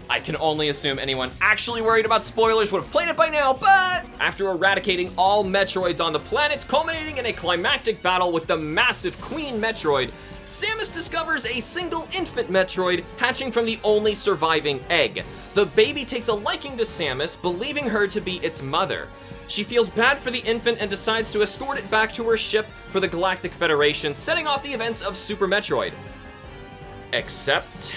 I can only assume anyone actually worried about spoilers would have played it by now, but after eradicating all Metroids on the planet, culminating in a climactic battle with the massive Queen Metroid, Samus discovers a single infant Metroid hatching from the only surviving egg. The baby takes a liking to Samus, believing her to be its mother. She feels bad for the infant and decides to escort it back to her ship for the Galactic Federation, setting off the events of Super Metroid. Except,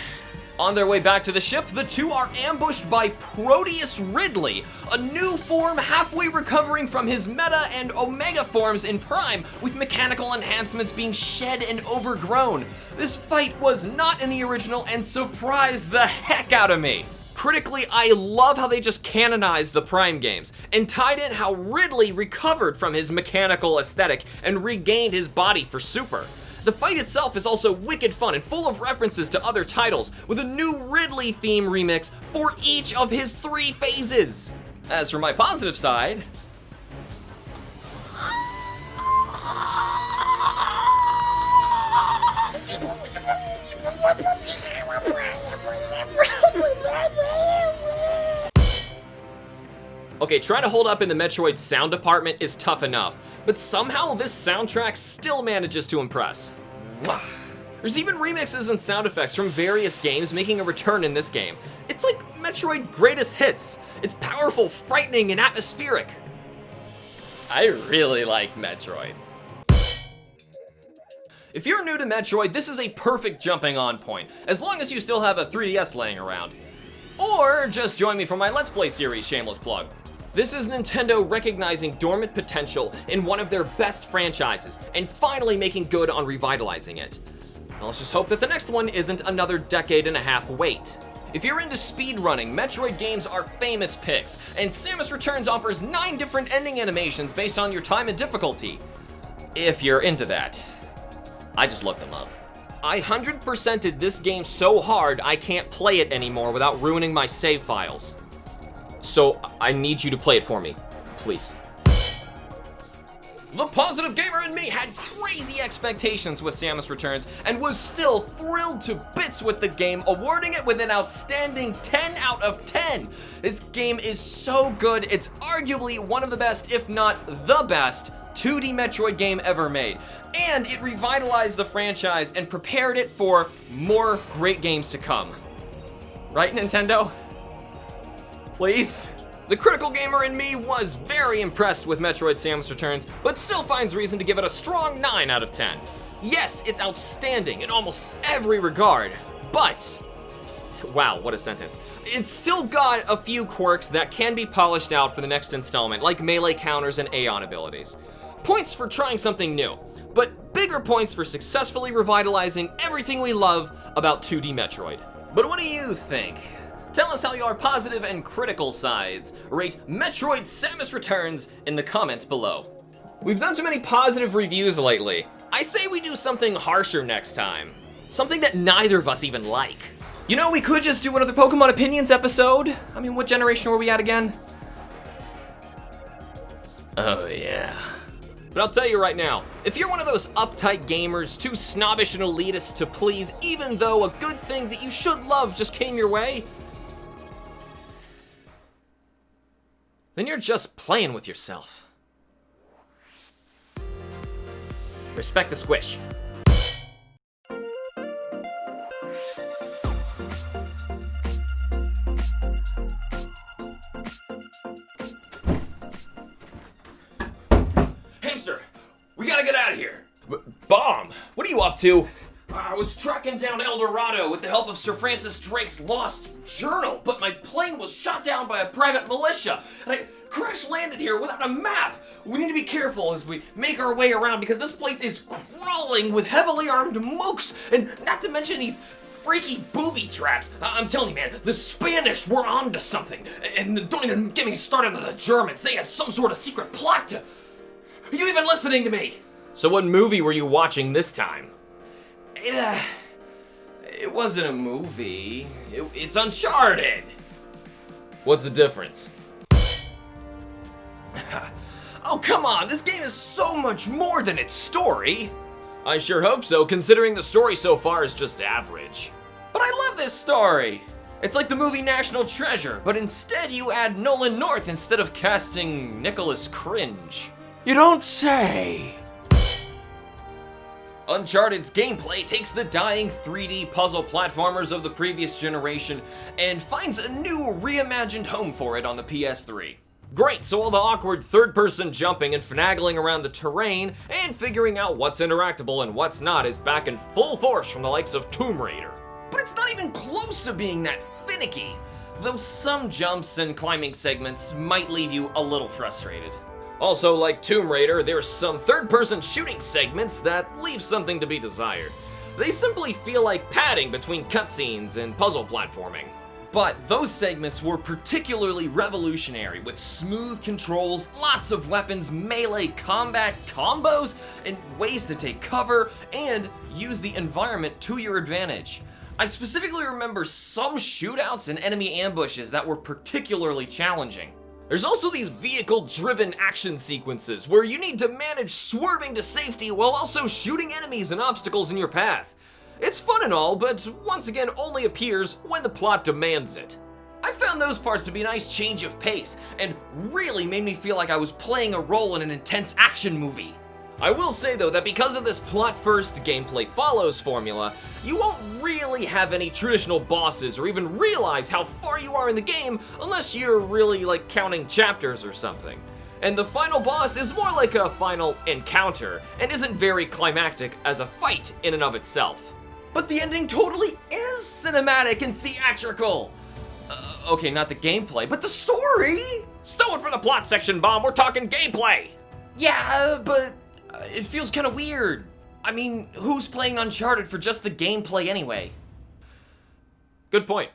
on their way back to the ship, the two are ambushed by Proteus Ridley, a new form halfway recovering from his Meta and Omega forms in Prime, with mechanical enhancements being shed and overgrown. This fight was not in the original and surprised the heck out of me. Critically, I love how they just canonized the Prime games and tied in how Ridley recovered from his mechanical aesthetic and regained his body for Super. The fight itself is also wicked fun and full of references to other titles, with a new Ridley theme remix for each of his 3 phases. As for my positive side, okay, trying to hold up in the Metroid sound department is tough enough, but somehow this soundtrack still manages to impress. Mwah. There's even remixes and sound effects from various games making a return in this game. It's like Metroid Greatest Hits. It's powerful, frightening, and atmospheric. I really like Metroid. If you're new to Metroid, this is a perfect jumping on point, as long as you still have a 3DS laying around. Or just join me for my Let's Play series, shameless plug. This is Nintendo recognizing dormant potential in one of their best franchises and finally making good on revitalizing it. Now let's just hope that the next one isn't another decade and a half wait. If you're into speedrunning, Metroid games are famous picks, and Samus Returns offers 9 different ending animations based on your time and difficulty. If you're into that. I just looked them up. I 100%ed this game so hard I can't play it anymore without ruining my save files. So I need you to play it for me, please. The positive gamer in me had crazy expectations with Samus Returns and was still thrilled to bits with the game, awarding it with an outstanding 10 out of 10. This game is so good, it's arguably one of the best, if not the best, 2D Metroid game ever made. And it revitalized the franchise and prepared it for more great games to come. Right, Nintendo? Please? The critical gamer in me was very impressed with Metroid Samus Returns, but still finds reason to give it a strong 9 out of 10. Yes, it's outstanding in almost every regard, but... wow, what a sentence. It's still got a few quirks that can be polished out for the next installment, like melee counters and Aeon abilities. Points for trying something new, but bigger points for successfully revitalizing everything we love about 2D Metroid. But what do you think? Tell us how your positive and critical sides rate Metroid Samus Returns in the comments below. We've done too many positive reviews lately. I say we do something harsher next time. Something that neither of us even like. You know, we could just do another Pokemon Opinions episode. I mean, what generation were we at again? Oh yeah. But I'll tell you right now, if you're one of those uptight gamers, too snobbish and elitist to please, even though a good thing that you should love just came your way, then you're just playing with yourself. Respect the squish. Hamster, we gotta get out of here. Bomb, what are you up to? I was tracking down El Dorado with the help of Sir Francis Drake's lost journal, but my plane was shot down by a private militia, and I crash landed here without a map. We need to be careful as we make our way around because this place is crawling with heavily armed mooks, and not to mention these freaky booby traps. I'm telling you, man, the Spanish were onto something, and don't even get me started on the Germans. They had some sort of secret plot to... Are you even listening to me? So what movie were you watching this time? It wasn't a movie. It's Uncharted. What's the difference? Oh, come on. This game is so much more than its story. I sure hope so, considering the story so far is just average. But I love this story. It's like the movie National Treasure, but instead you add Nolan North instead of casting Nicholas Cringe. You don't say. Uncharted's gameplay takes the dying 3D puzzle platformers of the previous generation and finds a new reimagined home for it on the PS3. Great, so all the awkward third-person jumping and finagling around the terrain and figuring out what's interactable and what's not is back in full force from the likes of Tomb Raider. But it's not even close to being that finicky, though some jumps and climbing segments might leave you a little frustrated. Also, like Tomb Raider, there's some third-person shooting segments that leave something to be desired. They simply feel like padding between cutscenes and puzzle platforming. But those segments were particularly revolutionary, with smooth controls, lots of weapons, melee combat combos, and ways to take cover and use the environment to your advantage. I specifically remember some shootouts and enemy ambushes that were particularly challenging. There's also these vehicle-driven action sequences where you need to manage swerving to safety while also shooting enemies and obstacles in your path. It's fun and all, but once again only appears when the plot demands it. I found those parts to be a nice change of pace and really made me feel like I was playing a role in an intense action movie. I will say though that because of this plot-first gameplay follows formula, you won't really have any traditional bosses or even realize how far you are in the game unless you're really like counting chapters or something. And the final boss is more like a final encounter and isn't very climactic as a fight in and of itself. But the ending totally is cinematic and theatrical. Okay, not the gameplay, but the story. Stow it from the plot section, Bomb. We're talking gameplay. Yeah, but it feels kind of weird. I mean, who's playing Uncharted for just the gameplay anyway? Good point.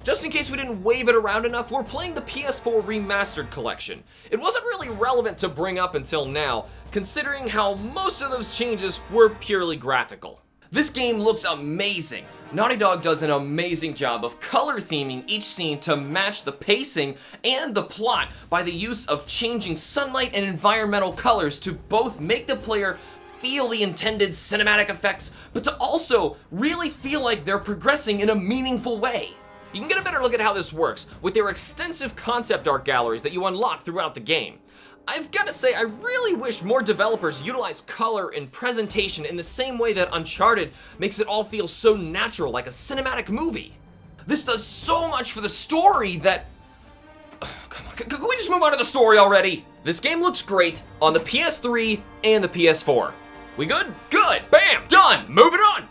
Just in case we didn't wave it around enough, we're playing the PS4 Remastered Collection. It wasn't really relevant to bring up until now, considering how most of those changes were purely graphical. This game looks amazing. Naughty Dog does an amazing job of color theming each scene to match the pacing and the plot by the use of changing sunlight and environmental colors to both make the player feel the intended cinematic effects, but to also really feel like they're progressing in a meaningful way. You can get a better look at how this works with their extensive concept art galleries that you unlock throughout the game. I've gotta say, I really wish more developers utilize color and presentation in the same way that Uncharted makes it all feel so natural, like a cinematic movie. This does so much for the story that... Come on, can we just move on to the story already? This game looks great on the PS3 and the PS4. We good? Good! Bam! Done! Moving on!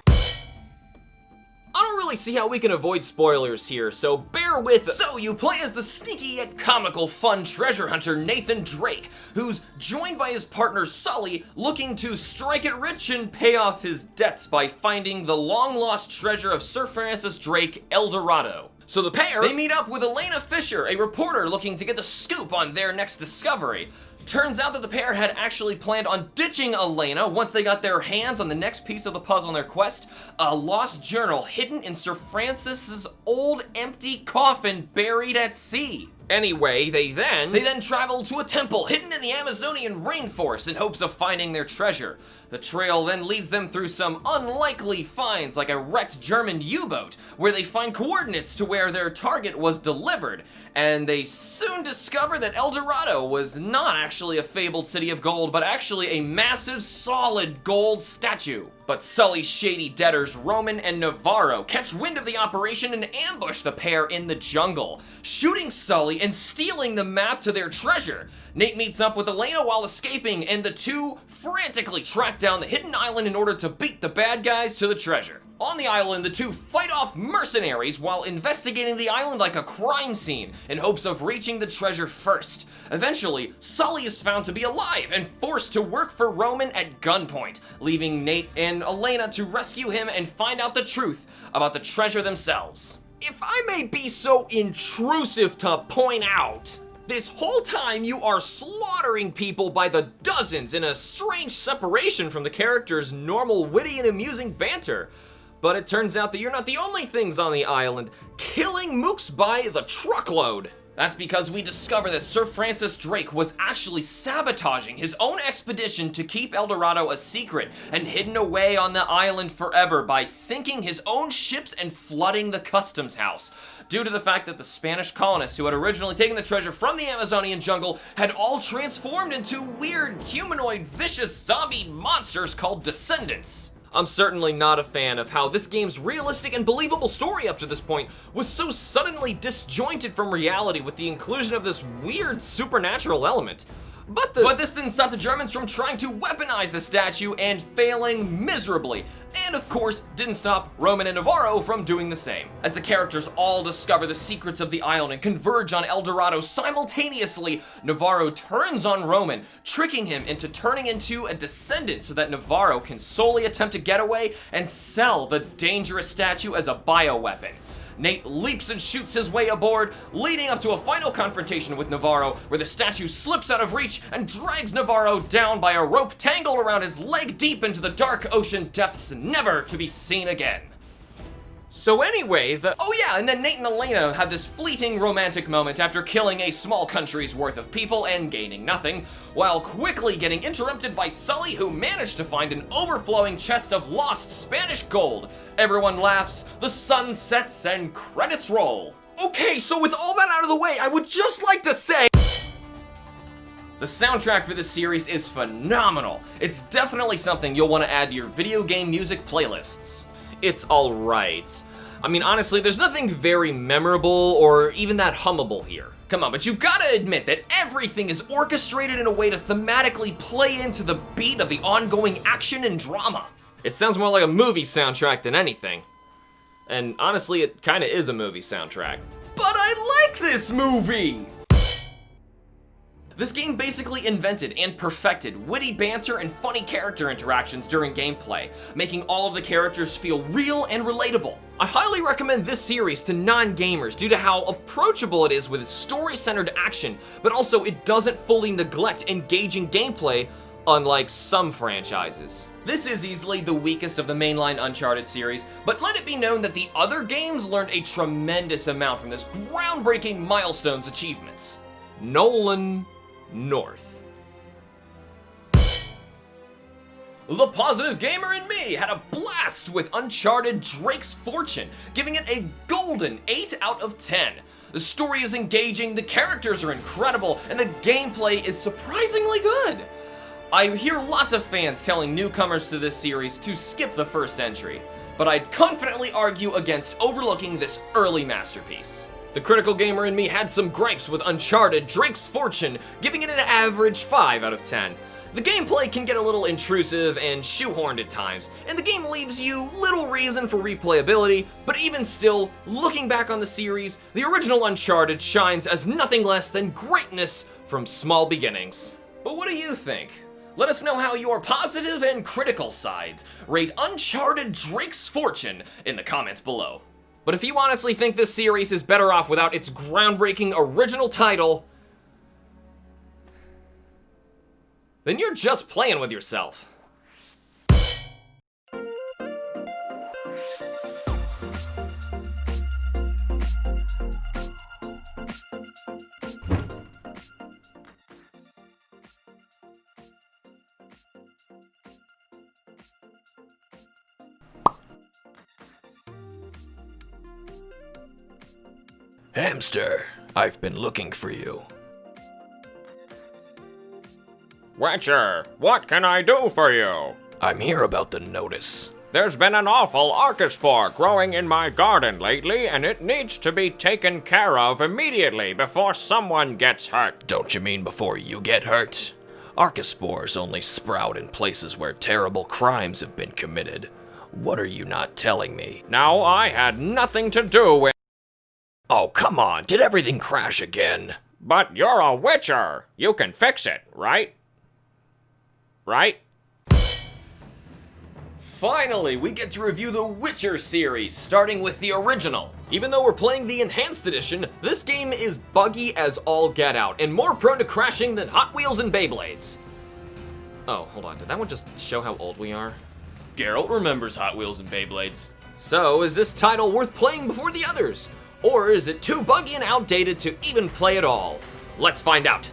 I don't really see how we can avoid spoilers here, so bear with us. So you play as the sneaky yet comical fun treasure hunter Nathan Drake, who's joined by his partner Sully, looking to strike it rich and pay off his debts by finding the long-lost treasure of Sir Francis Drake, El Dorado. So the pair, they meet up with Elena Fisher, a reporter looking to get the scoop on their next discovery. Turns out that the pair had actually planned on ditching Elena once they got their hands on the next piece of the puzzle on their quest, a lost journal hidden in Sir Francis's old empty coffin buried at sea. Anyway, they then travel to a temple hidden in the Amazonian rainforest in hopes of finding their treasure. The trail then leads them through some unlikely finds like a wrecked German U-boat, where they find coordinates to where their target was delivered, and they soon discover that El Dorado was not actually a fabled city of gold, but actually a massive solid gold statue. But Sully's shady debtors Roman and Navarro catch wind of the operation and ambush the pair in the jungle, shooting Sully and stealing the map to their treasure. Nate meets up with Elena while escaping, and the two frantically track down the hidden island in order to beat the bad guys to the treasure. On the island, the two fight off mercenaries while investigating the island like a crime scene in hopes of reaching the treasure first. Eventually, Sully is found to be alive and forced to work for Roman at gunpoint, leaving Nate and Elena to rescue him and find out the truth about the treasure themselves. If I may be so intrusive to point out, this whole time you are slaughtering people by the dozens in a strange separation from the characters' normal witty and amusing banter. But it turns out that you're not the only things on the island killing mooks by the truckload. That's because we discover that Sir Francis Drake was actually sabotaging his own expedition to keep El Dorado a secret and hidden away on the island forever by sinking his own ships and flooding the customs house, due to the fact that the Spanish colonists who had originally taken the treasure from the Amazonian jungle had all transformed into weird, humanoid, vicious zombie monsters called descendants. I'm certainly not a fan of how this game's realistic and believable story up to this point was so suddenly disjointed from reality with the inclusion of this weird supernatural element. But this didn't stop the Germans from trying to weaponize the statue and failing miserably. And of course, didn't stop Roman and Navarro from doing the same. As the characters all discover the secrets of the island and converge on El Dorado simultaneously, Navarro turns on Roman, tricking him into turning into a descendant so that Navarro can solely attempt to get away and sell the dangerous statue as a bioweapon. Nate leaps and shoots his way aboard, leading up to a final confrontation with Navarro, where the statue slips out of reach and drags Navarro down by a rope tangled around his leg deep into the dark ocean depths, never to be seen again. So anyway, and then Nate and Elena had this fleeting romantic moment after killing a small country's worth of people and gaining nothing, while quickly getting interrupted by Sully, who managed to find an overflowing chest of lost Spanish gold. Everyone laughs, the sun sets, and credits roll. Okay, so with all that out of the way, I would just like to say, the soundtrack for this series is phenomenal. It's definitely something you'll want to add to your video game music playlists. It's alright. I mean, honestly, there's nothing very memorable or even that hummable here. Come on, but you've gotta admit that everything is orchestrated in a way to thematically play into the beat of the ongoing action and drama. It sounds more like a movie soundtrack than anything. And honestly, it kinda is a movie soundtrack. But I like this movie! This game basically invented and perfected witty banter and funny character interactions during gameplay, making all of the characters feel real and relatable. I highly recommend this series to non-gamers due to how approachable it is with its story-centered action, but also it doesn't fully neglect engaging gameplay, unlike some franchises. This is easily the weakest of the mainline Uncharted series, but let it be known that the other games learned a tremendous amount from this groundbreaking milestone's achievements. Nolan North. The positive gamer in me had a blast with Uncharted Drake's Fortune, giving it a golden 8 out of 10. The story is engaging, the characters are incredible, and the gameplay is surprisingly good. I hear lots of fans telling newcomers to this series to skip the first entry, but I'd confidently argue against overlooking this early masterpiece. The critical gamer in me had some gripes with Uncharted Drake's Fortune, giving it an average 5 out of 10. The gameplay can get a little intrusive and shoehorned at times, and the game leaves you little reason for replayability, but even still, looking back on the series, the original Uncharted shines as nothing less than greatness from small beginnings. But what do you think? Let us know how your positive and critical sides rate Uncharted Drake's Fortune in the comments below. But if you honestly think this series is better off without its groundbreaking original title, then you're just playing with yourself. Hamster, I've been looking for you. Witcher, what can I do for you? I'm here about the notice. There's been an awful archospore growing in my garden lately, and it needs to be taken care of immediately before someone gets hurt. Don't you mean before you get hurt? Archospores only sprout in places where terrible crimes have been committed. What are you not telling me? Now, I had nothing to do with... Oh, come on, did everything crash again? But you're a Witcher. You can fix it, right? Right? Finally, we get to review the Witcher series, starting with the original. Even though we're playing the Enhanced Edition, this game is buggy as all get out, and more prone to crashing than Hot Wheels and Beyblades. Oh, hold on, did that one just show how old we are? Geralt remembers Hot Wheels and Beyblades. So, is this title worth playing before the others? Or is it too buggy and outdated to even play at all? Let's find out.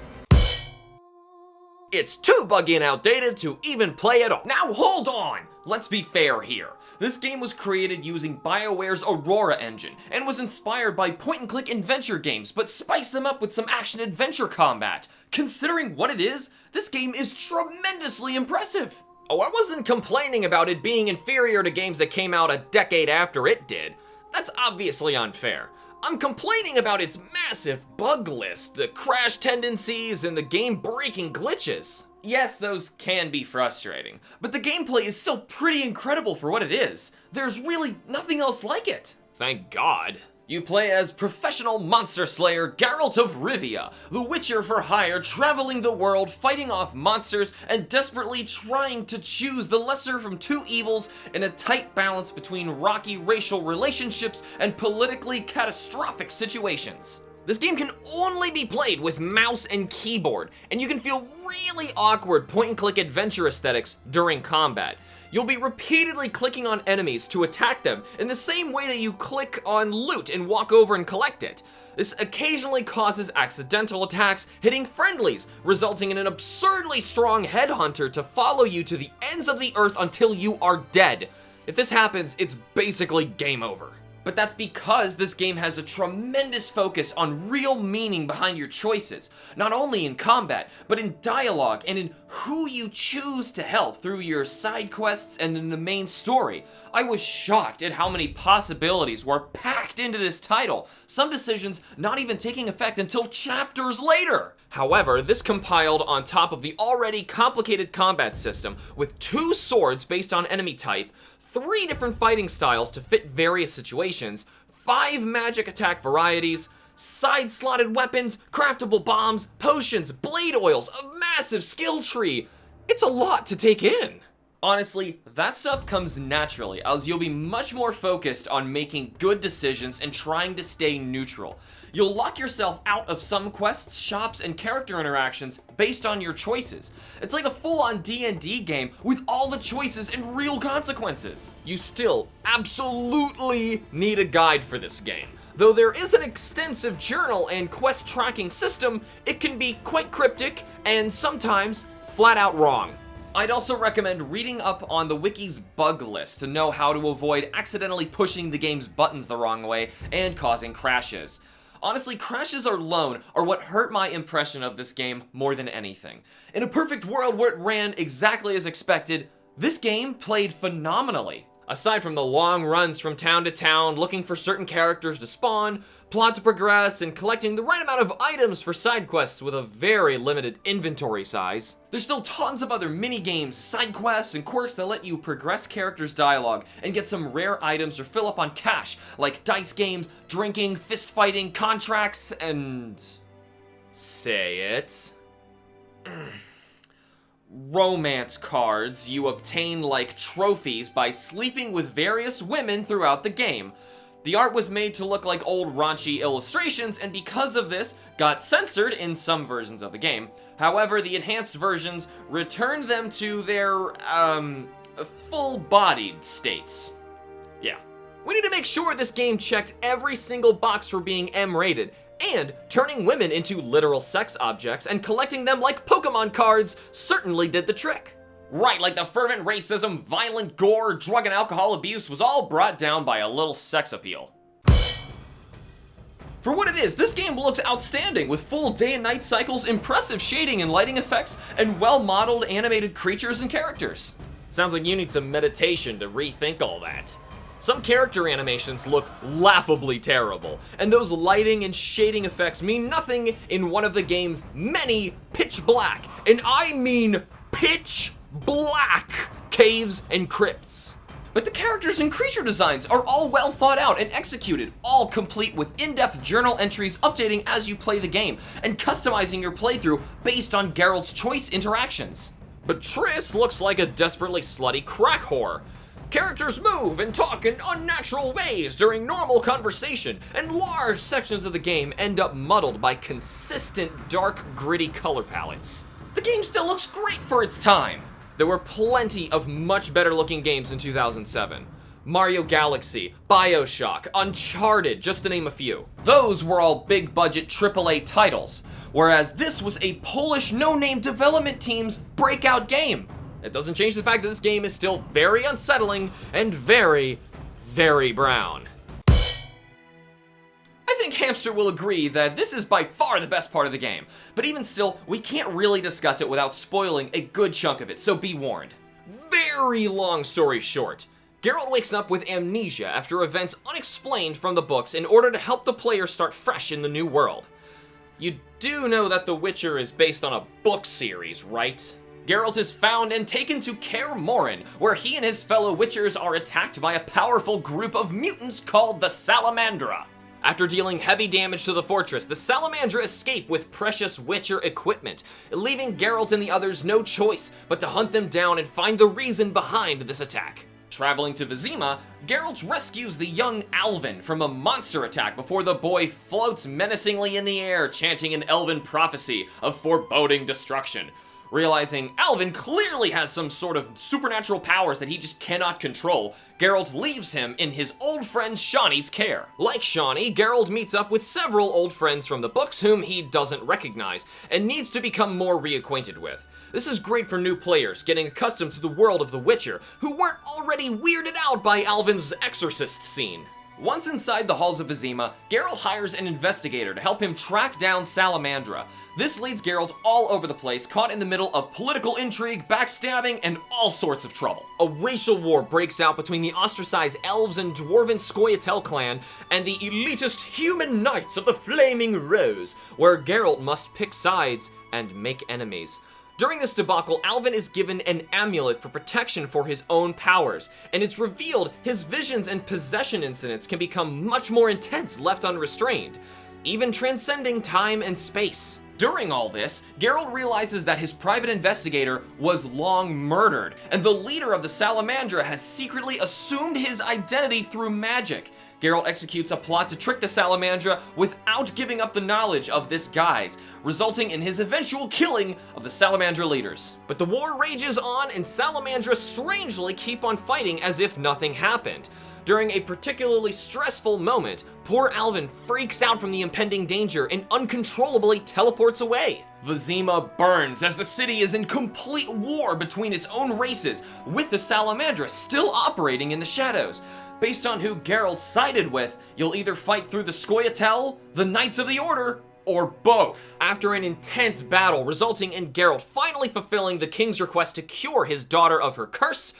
It's too buggy and outdated to even play at all. Now hold on! Let's be fair here. This game was created using BioWare's Aurora engine and was inspired by point-and-click adventure games, but spiced them up with some action-adventure combat. Considering what it is, this game is tremendously impressive. Oh, I wasn't complaining about it being inferior to games that came out a decade after it did. That's obviously unfair. I'm complaining about its massive bug list, the crash tendencies, and the game-breaking glitches. Yes, those can be frustrating, but the gameplay is still pretty incredible for what it is. There's really nothing else like it. Thank God. You play as professional monster slayer Geralt of Rivia, the Witcher for hire traveling the world fighting off monsters and desperately trying to choose the lesser from two evils in a tight balance between rocky racial relationships and politically catastrophic situations. This game can only be played with mouse and keyboard, and you can feel really awkward point-and-click adventure aesthetics during combat. You'll be repeatedly clicking on enemies to attack them in the same way that you click on loot and walk over and collect it. This occasionally causes accidental attacks, hitting friendlies, resulting in an absurdly strong headhunter to follow you to the ends of the earth until you are dead. If this happens, it's basically game over. But that's because this game has a tremendous focus on real meaning behind your choices, not only in combat, but in dialogue and in who you choose to help through your side quests and in the main story. I was shocked at how many possibilities were packed into this title, some decisions not even taking effect until chapters later. However, this compiled on top of the already complicated combat system with 2 swords based on enemy type, 3 different fighting styles to fit various situations, 5 magic attack varieties, side-slotted weapons, craftable bombs, potions, blade oils, a massive skill tree. It's a lot to take in. Honestly, that stuff comes naturally, as you'll be much more focused on making good decisions and trying to stay neutral. You'll lock yourself out of some quests, shops, and character interactions based on your choices. It's like a full-on D&D game with all the choices and real consequences. You still absolutely need a guide for this game. Though there is an extensive journal and quest tracking system, it can be quite cryptic and sometimes flat out wrong. I'd also recommend reading up on the wiki's bug list to know how to avoid accidentally pushing the game's buttons the wrong way and causing crashes. Honestly, crashes alone are what hurt my impression of this game more than anything. In a perfect world where it ran exactly as expected, this game played phenomenally. Aside from the long runs from town to town, looking for certain characters to spawn, plot to progress, and collecting the right amount of items for side quests with a very limited inventory size, there's still tons of other mini-games, side quests, and quirks that let you progress characters' dialogue and get some rare items or fill up on cash, like dice games, drinking, fist fighting, contracts, and... say it... romance cards you obtain like trophies by sleeping with various women throughout the game. The art was made to look like old raunchy illustrations, and because of this, got censored in some versions of the game. However, the enhanced versions returned them to their, full-bodied states. Yeah. We need to make sure this game checked every single box for being M-rated, and turning women into literal sex objects and collecting them like Pokemon cards certainly did the trick. Right, like the fervent racism, violent gore, drug and alcohol abuse was all brought down by a little sex appeal. For what it is, this game looks outstanding with full day and night cycles, impressive shading and lighting effects, and well-modeled animated creatures and characters. Sounds like you need some meditation to rethink all that. Some character animations look laughably terrible, and those lighting and shading effects mean nothing in one of the game's many pitch black, and I mean pitch black, caves and crypts. But the characters and creature designs are all well thought out and executed, all complete with in-depth journal entries updating as you play the game, and customizing your playthrough based on Geralt's choice interactions. But Triss looks like a desperately slutty crack whore. Characters move and talk in unnatural ways during normal conversation, and large sections of the game end up muddled by consistent dark, gritty color palettes. The game still looks great for its time. There were plenty of much better looking games in 2007. Mario Galaxy, BioShock, Uncharted, just to name a few. Those were all big budget AAA titles, whereas this was a Polish no-name development team's breakout game. It doesn't change the fact that this game is still very unsettling and very, very brown. I think Hamster will agree that this is by far the best part of the game, but even still, we can't really discuss it without spoiling a good chunk of it, so be warned. Very long story short, Geralt wakes up with amnesia after events unexplained from the books in order to help the player start fresh in the new world. You do know that The Witcher is based on a book series, right? Geralt is found and taken to Kaer Morhen, where he and his fellow Witchers are attacked by a powerful group of mutants called the Salamandra. After dealing heavy damage to the fortress, the Salamandra escape with precious Witcher equipment, leaving Geralt and the others no choice but to hunt them down and find the reason behind this attack. Traveling to Vizima, Geralt rescues the young Alvin from a monster attack before the boy floats menacingly in the air, chanting an elven prophecy of foreboding destruction. Realizing Alvin clearly has some sort of supernatural powers that he just cannot control, Geralt leaves him in his old friend Shawnee's care. Like Shawnee, Geralt meets up with several old friends from the books whom he doesn't recognize, and needs to become more reacquainted with. This is great for new players, getting accustomed to the world of The Witcher, who weren't already weirded out by Alvin's exorcist scene. Once inside the halls of Vizima, Geralt hires an investigator to help him track down Salamandra. This leads Geralt all over the place, caught in the middle of political intrigue, backstabbing, and all sorts of trouble. A racial war breaks out between the ostracized elves and dwarven Scoia'tael clan and the elitist human knights of the Flaming Rose, where Geralt must pick sides and make enemies. During this debacle, Alvin is given an amulet for protection for his own powers, and it's revealed his visions and possession incidents can become much more intense left unrestrained. even transcending time and space. During all this, Geralt realizes that his private investigator was long murdered, and the leader of the Salamandra has secretly assumed his identity through magic. Geralt executes a plot to trick the Salamandra without giving up the knowledge of this guise, resulting in his eventual killing of the Salamandra leaders. But the war rages on, and Salamandra strangely keep on fighting as if nothing happened. During a particularly stressful moment, poor Alvin freaks out from the impending danger and uncontrollably teleports away. Vizima burns as the city is in complete war between its own races, with the Salamandra still operating in the shadows. Based on who Geralt sided with, you'll either fight through the Scoia'tael, the Knights of the Order, or both. After an intense battle resulting in Geralt finally fulfilling the king's request to cure his daughter of her curse,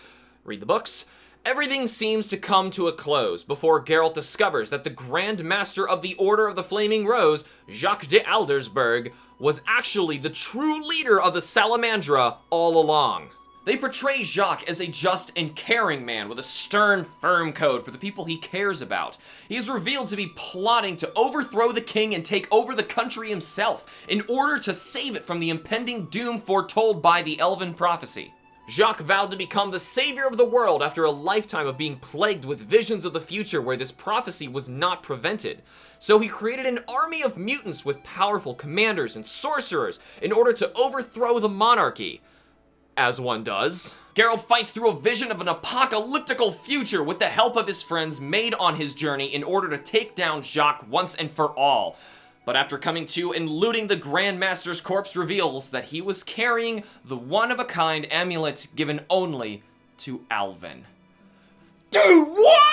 read the books, everything seems to come to a close before Geralt discovers that the Grand Master of the Order of the Flaming Rose, Jacques de Aldersberg, was actually the true leader of the Salamandra all along. They portray Jacques as a just and caring man with a stern, firm code for the people he cares about. He is revealed to be plotting to overthrow the king and take over the country himself in order to save it from the impending doom foretold by the elven prophecy. Jacques vowed to become the savior of the world after a lifetime of being plagued with visions of the future where this prophecy was not prevented. So he created an army of mutants with powerful commanders and sorcerers in order to overthrow the monarchy. As one does. Geralt fights through a vision of an apocalyptical future with the help of his friends made on his journey in order to take down Jacques once and for all. But after coming to and looting the Grand Master's corpse reveals that he was carrying the one-of-a-kind amulet given only to Alvin. Dude, what?!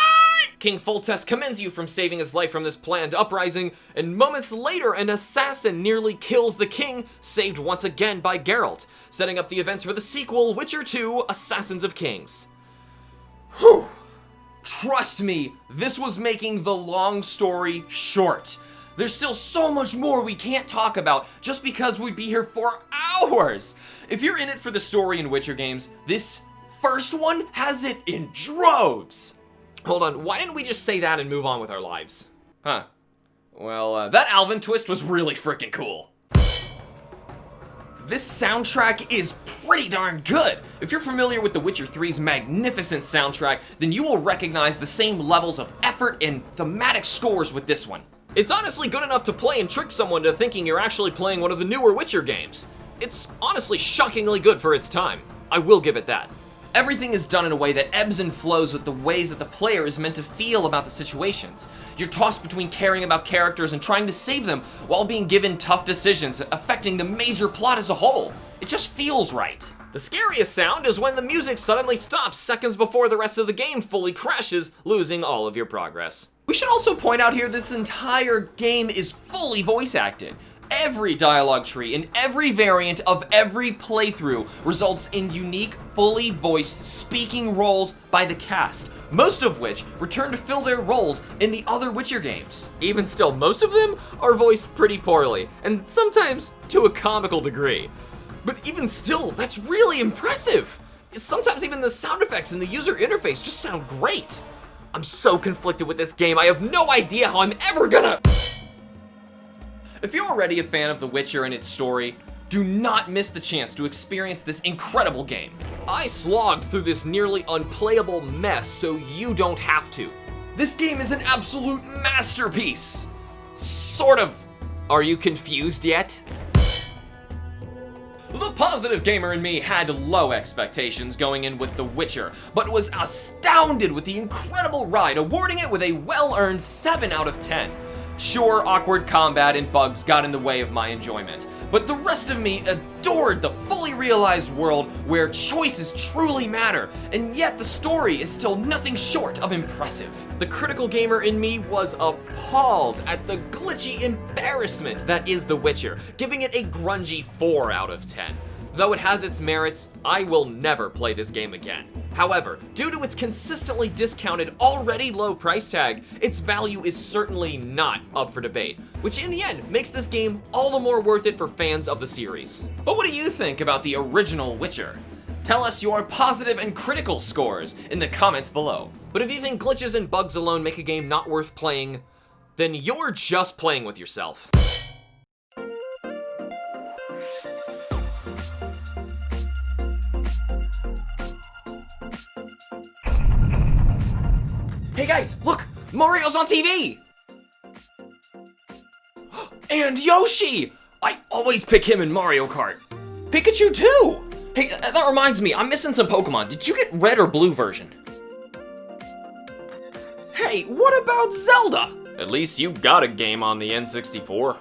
King Foltest commends you from saving his life from this planned uprising, and moments later an assassin nearly kills the king, saved once again by Geralt, setting up the events for the sequel, Witcher 2: Assassins of Kings. Whew. Trust me, this was making the long story short. There's still so much more we can't talk about just because we'd be here for hours. If you're in it for the story in Witcher games, this first one has it in droves. Hold on, why didn't we just say that and move on with our lives? Huh. Well, that Alvin twist was really freaking cool. This soundtrack is pretty darn good. If you're familiar with The Witcher 3's magnificent soundtrack, then you will recognize the same levels of effort and thematic scores with this one. It's honestly good enough to play and trick someone to thinking you're actually playing one of the newer Witcher games. It's honestly shockingly good for its time. I will give it that. Everything is done in a way that ebbs and flows with the ways that the player is meant to feel about the situations. You're tossed between caring about characters and trying to save them while being given tough decisions affecting the major plot as a whole. It just feels right. The scariest sound is when the music suddenly stops seconds before the rest of the game fully crashes, losing all of your progress. We should also point out here this entire game is fully voice acted. Every dialogue tree in every variant of every playthrough results in unique, fully voiced speaking roles by the cast, most of which return to fill their roles in the other Witcher games. Even still, most of them are voiced pretty poorly, and sometimes to a comical degree. But even still, that's really impressive! Sometimes even the sound effects and the user interface just sound great. I'm so conflicted with this game, I have no idea how I'm ever gonna... If you're already a fan of The Witcher and its story, do not miss the chance to experience this incredible game. I slogged through this nearly unplayable mess so you don't have to. This game is an absolute masterpiece! Sort of. Are you confused yet? The positive gamer in me had low expectations going in with The Witcher, but was astounded with the incredible ride, awarding it with a well-earned 7 out of 10. Sure, awkward combat and bugs got in the way of my enjoyment, but the rest of me adored the fully realized world where choices truly matter, and yet the story is still nothing short of impressive. The critical gamer in me was appalled at the glitchy embarrassment that is The Witcher, giving it a grungy 4 out of 10. Though it has its merits, I will never play this game again. However, due to its consistently discounted, already low price tag, its value is certainly not up for debate, which in the end makes this game all the more worth it for fans of the series. But what do you think about the original Witcher? Tell us your positive and critical scores in the comments below. But if you think glitches and bugs alone make a game not worth playing, then you're just playing with yourself. Hey guys, look! Mario's on TV! And Yoshi! I always pick him in Mario Kart. Pikachu too! Hey, that reminds me, I'm missing some Pokemon. Did you get red or blue version? Hey, what about Zelda? At least you got a game on the N64.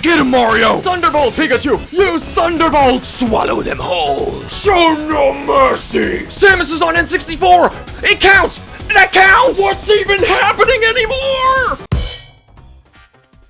Get him, Mario! Thunderbolt, Pikachu! Use Thunderbolt! Swallow them whole! Show no mercy! Samus is on N64! It counts! That counts! What's even happening anymore?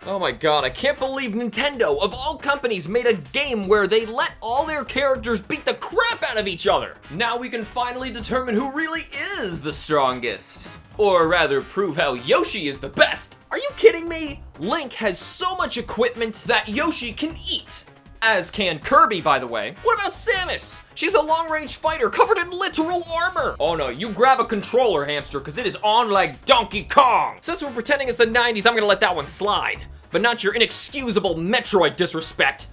Oh my god, I can't believe Nintendo, of all companies, made a game where they let all their characters beat the crap out of each other. Now we can finally determine who really is the strongest. Or rather, prove how Yoshi is the best. Are you kidding me? Link has so much equipment that Yoshi can eat. As can Kirby, by the way. What about Samus? She's a long-range fighter covered in literal armor. Oh no, you grab a controller, Hamster, because it is on like Donkey Kong. Since we're pretending it's the 90s, I'm gonna let that one slide. But not your inexcusable Metroid disrespect.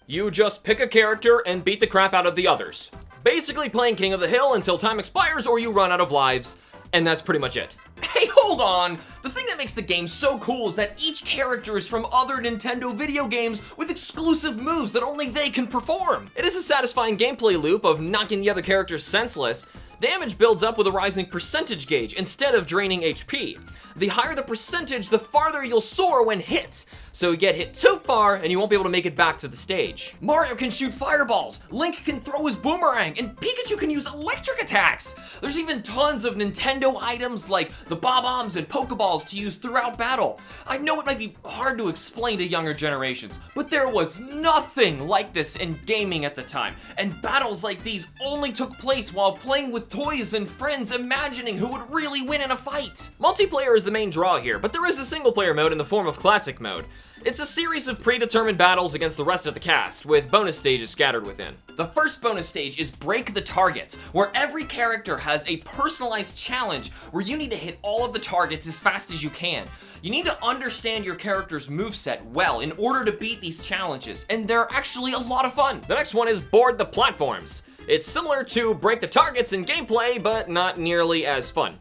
You just pick a character and beat the crap out of the others. Basically playing King of the Hill until time expires or you run out of lives, and that's pretty much it. Hey, hold on! The thing that makes the game so cool is that each character is from other Nintendo video games with exclusive moves that only they can perform. It is a satisfying gameplay loop of knocking the other characters senseless. Damage builds up with a rising percentage gauge instead of draining HP. The higher the percentage, the farther you'll soar when hit. So you get hit too far and you won't be able to make it back to the stage. Mario can shoot fireballs, Link can throw his boomerang, and Pikachu can use electric attacks. There's even tons of Nintendo items like the Bob-ombs and Pokeballs to use throughout battle. I know it might be hard to explain to younger generations, but there was nothing like this in gaming at the time. And battles like these only took place while playing with toys and friends, imagining who would really win in a fight. Multiplayer is the main draw here, but there is a single player mode in the form of Classic Mode. It's a series of predetermined battles against the rest of the cast, with bonus stages scattered within. The first bonus stage is Break the Targets, where every character has a personalized challenge where you need to hit all of the targets as fast as you can. You need to understand your character's moveset well in order to beat these challenges, and they're actually a lot of fun. The next one is Board the Platforms. It's similar to Break the Targets in gameplay, but not nearly as fun.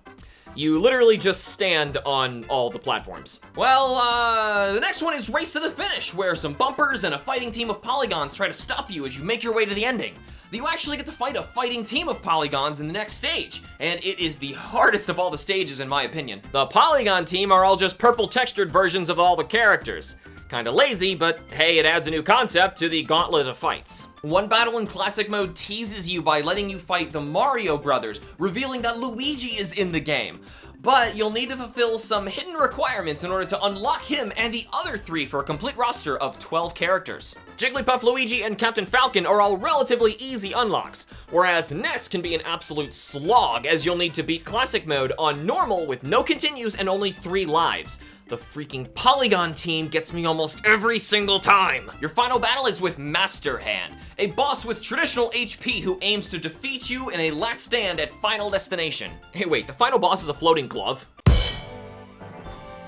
You literally just stand on all the platforms. Well, the next one is Race to the Finish, where some bumpers and a fighting team of polygons try to stop you as you make your way to the ending. You actually get to fight a fighting team of polygons in the next stage, and it is the hardest of all the stages in my opinion. The polygon team are all just purple textured versions of all the characters. Kinda lazy, but hey, it adds a new concept to the gauntlet of fights. One battle in Classic Mode teases you by letting you fight the Mario Brothers, revealing that Luigi is in the game. But you'll need to fulfill some hidden requirements in order to unlock him and the other 3 for a complete roster of 12 characters. Jigglypuff, Luigi, and Captain Falcon are all relatively easy unlocks, whereas Ness can be an absolute slog as you'll need to beat Classic Mode on normal with no continues and only 3 lives. The freaking Polygon team gets me almost every single time. Your final battle is with Master Hand, a boss with traditional HP who aims to defeat you in a last stand at Final Destination. Hey wait, the final boss is a floating glove?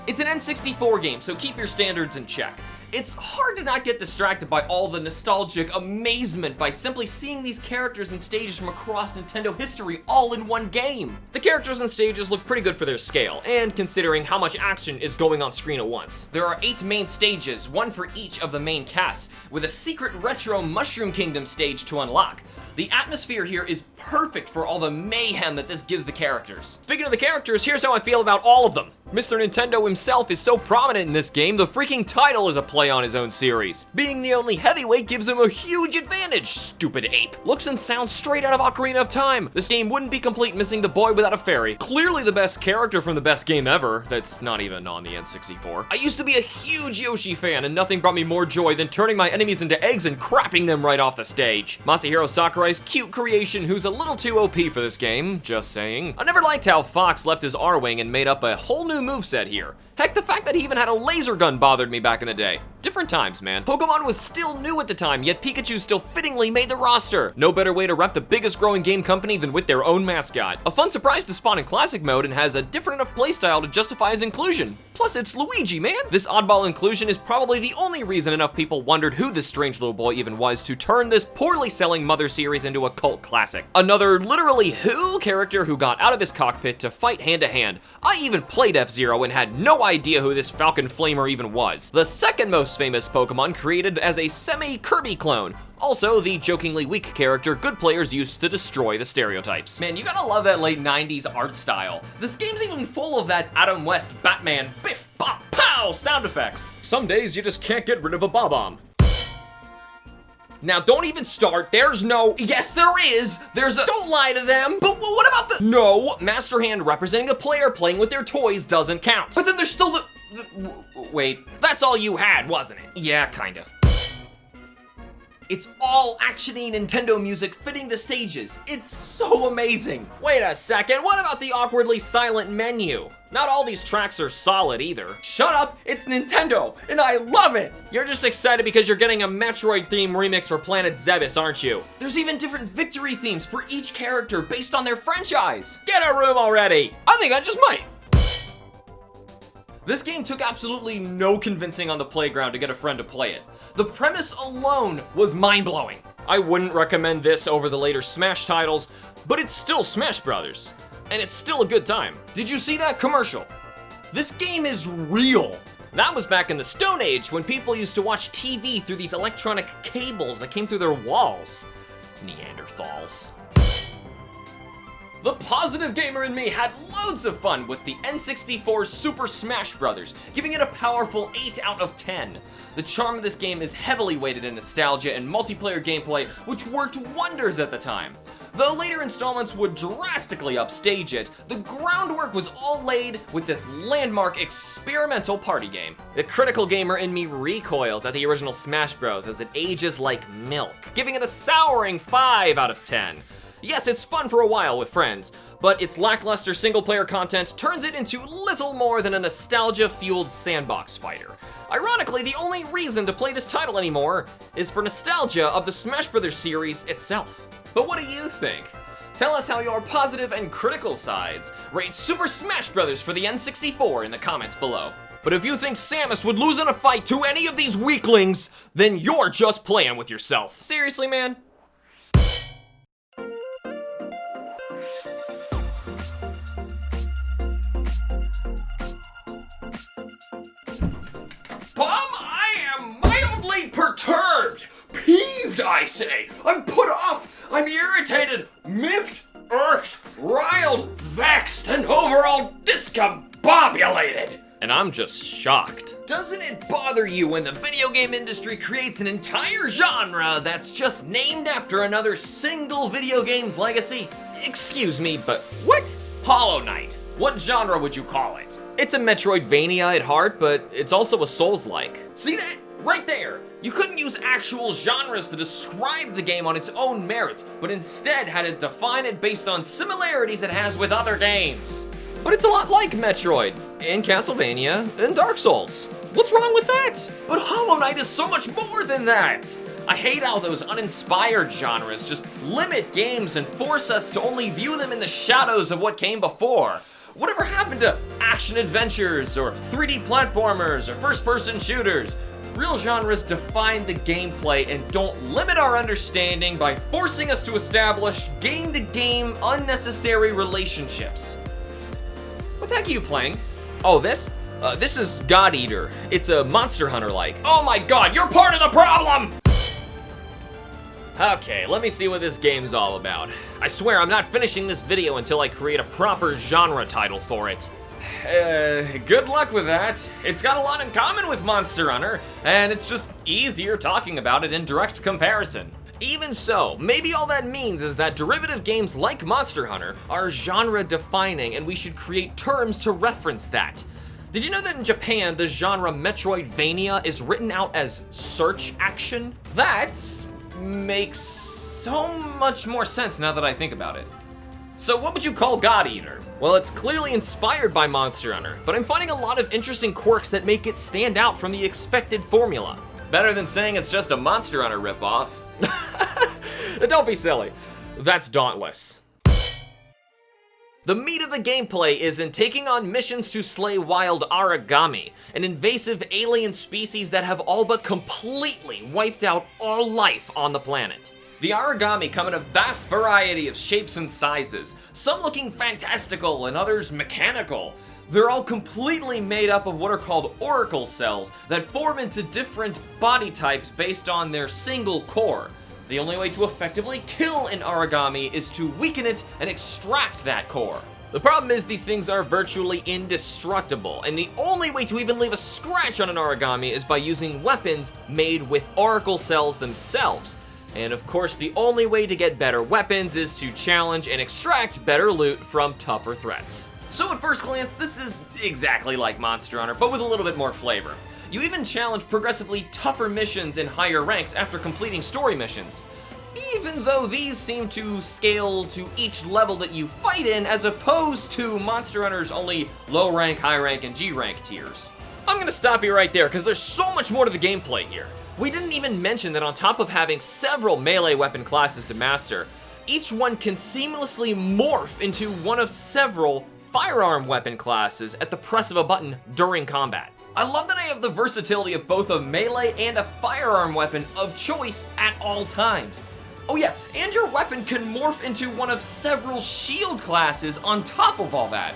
It's an N64 game, so keep your standards in check. It's hard to not get distracted by all the nostalgic amazement by simply seeing these characters and stages from across Nintendo history all in one game. The characters and stages look pretty good for their scale, and considering how much action is going on screen at once. There are 8 main stages, 1 for each of the main casts, with a secret retro Mushroom Kingdom stage to unlock. The atmosphere here is perfect for all the mayhem that this gives the characters. Speaking of the characters, here's how I feel about all of them. Mr. Nintendo himself is so prominent in this game, the freaking title is a play on his own series. Being the only heavyweight gives him a huge advantage, stupid ape. Looks and sounds straight out of Ocarina of Time. This game wouldn't be complete missing the boy without a fairy. Clearly the best character from the best game ever, that's not even on the N64. I used to be a huge Yoshi fan, and nothing brought me more joy than turning my enemies into eggs and crapping them right off the stage. Masahiro Sakurai's cute creation who's a little too OP for this game, just saying. I never liked how Fox left his R-Wing and made up a whole new moveset here. Heck, the fact that he even had a laser gun bothered me back in the day. Different times, man. Pokemon was still new at the time, yet Pikachu still fittingly made the roster. No better way to rep the biggest growing game company than with their own mascot. A fun surprise to spawn in Classic mode and has a different enough playstyle to justify his inclusion. Plus, it's Luigi, man. This oddball inclusion is probably the only reason enough people wondered who this strange little boy even was to turn this poorly selling Mother series into a cult classic. Another literally who character who got out of his cockpit to fight hand to hand. I even played F-Zero and had no idea who this Falcon Flamer even was. The second most famous Pokemon created as a semi-Kirby clone. Also, the jokingly weak character good players used to destroy the stereotypes. Man, you gotta love that late 90s art style. This game's even full of that Adam West Batman biff bop pow sound effects. Some days you just can't get rid of a Bob-omb. Now, don't even start. There's no, yes, there is. There's a, don't lie to them. But what about the, no, Master Hand representing a player playing with their toys doesn't count. But then there's still the wait, that's all you had, wasn't it? Yeah, kinda. It's all actiony Nintendo music fitting the stages. It's so amazing. Wait a second, what about the awkwardly silent menu? Not all these tracks are solid either. Shut up, it's Nintendo, and I love it! You're just excited because you're getting a Metroid theme remix for Planet Zebes, aren't you? There's even different victory themes for each character based on their franchise. Get a room already! I think I just might. This game took absolutely no convincing on the playground to get a friend to play it. The premise alone was mind-blowing. I wouldn't recommend this over the later Smash titles, but it's still Smash Brothers. And it's still a good time. Did you see that commercial? This game is real. That was back in the Stone Age when people used to watch TV through these electronic cables that came through their walls. Neanderthals. The positive gamer in me had loads of fun with the N64 Super Smash Bros., giving it a powerful 8 out of 10. The charm of this game is heavily weighted in nostalgia and multiplayer gameplay, which worked wonders at the time. Though later installments would drastically upstage it, the groundwork was all laid with this landmark experimental party game. The critical gamer in me recoils at the original Smash Bros. As it ages like milk, giving it a souring 5 out of 10. Yes, it's fun for a while with friends, but its lackluster single-player content turns it into little more than a nostalgia-fueled sandbox fighter. Ironically, the only reason to play this title anymore is for nostalgia of the Smash Bros. Series itself. But what do you think? Tell us how your positive and critical sides rate Super Smash Bros. For the N64 in the comments below. But if you think Samus would lose in a fight to any of these weaklings, then you're just playing with yourself. Seriously, man? I am mildly perturbed, peeved, I say. I'm put off, I'm irritated, miffed, irked, riled, vexed, and overall discombobulated. And I'm just shocked. Doesn't it bother you when the video game industry creates an entire genre that's just named after another single video game's legacy? Excuse me, but what? Hollow Knight. What genre would you call it? It's a Metroidvania at heart, but it's also a Souls-like. See that? Right there! You couldn't use actual genres to describe the game on its own merits, but instead had it define it based on similarities it has with other games. But it's a lot like Metroid, and Castlevania, and Dark Souls. What's wrong with that? But Hollow Knight is so much more than that! I hate how those uninspired genres just limit games and force us to only view them in the shadows of what came before. Whatever happened to action adventures, or 3D platformers, or first-person shooters? Real genres define the gameplay and don't limit our understanding by forcing us to establish game-to-game unnecessary relationships. What the heck are you playing? Oh, this? This is God Eater. It's a Monster Hunter-like. Oh my god, you're part of the problem! Okay, let me see what this game's all about. I swear I'm not finishing this video until I create a proper genre title for it. Good luck with that. It's got a lot in common with Monster Hunter, and it's just easier talking about it in direct comparison. Even so, maybe all that means is that derivative games like Monster Hunter are genre defining and we should create terms to reference that. Did you know that in Japan, the genre Metroidvania is written out as search action? That makes so much more sense now that I think about it. So what would you call God Eater? Well, it's clearly inspired by Monster Hunter, but I'm finding a lot of interesting quirks that make it stand out from the expected formula. Better than saying it's just a Monster Hunter ripoff. Don't be silly. That's Dauntless. The meat of the gameplay is in taking on missions to slay wild origami, an invasive alien species that have all but completely wiped out all life on the planet. The origami come in a vast variety of shapes and sizes, some looking fantastical and others mechanical. They're all completely made up of what are called auricle cells that form into different body types based on their single core. The only way to effectively kill an origami is to weaken it and extract that core. The problem is these things are virtually indestructible, and the only way to even leave a scratch on an origami is by using weapons made with auricle cells themselves. And of course, the only way to get better weapons is to challenge and extract better loot from tougher threats. So at first glance, this is exactly like Monster Hunter, but with a little bit more flavor. You even challenge progressively tougher missions in higher ranks after completing story missions, even though these seem to scale to each level that you fight in, as opposed to Monster Hunter's only low rank, high rank, and G rank tiers. I'm gonna stop you right there, because there's so much more to the gameplay here. We didn't even mention that on top of having several melee weapon classes to master, each one can seamlessly morph into one of several firearm weapon classes at the press of a button during combat. I love that I have the versatility of both a melee and a firearm weapon of choice at all times. Oh yeah, and your weapon can morph into one of several shield classes on top of all that.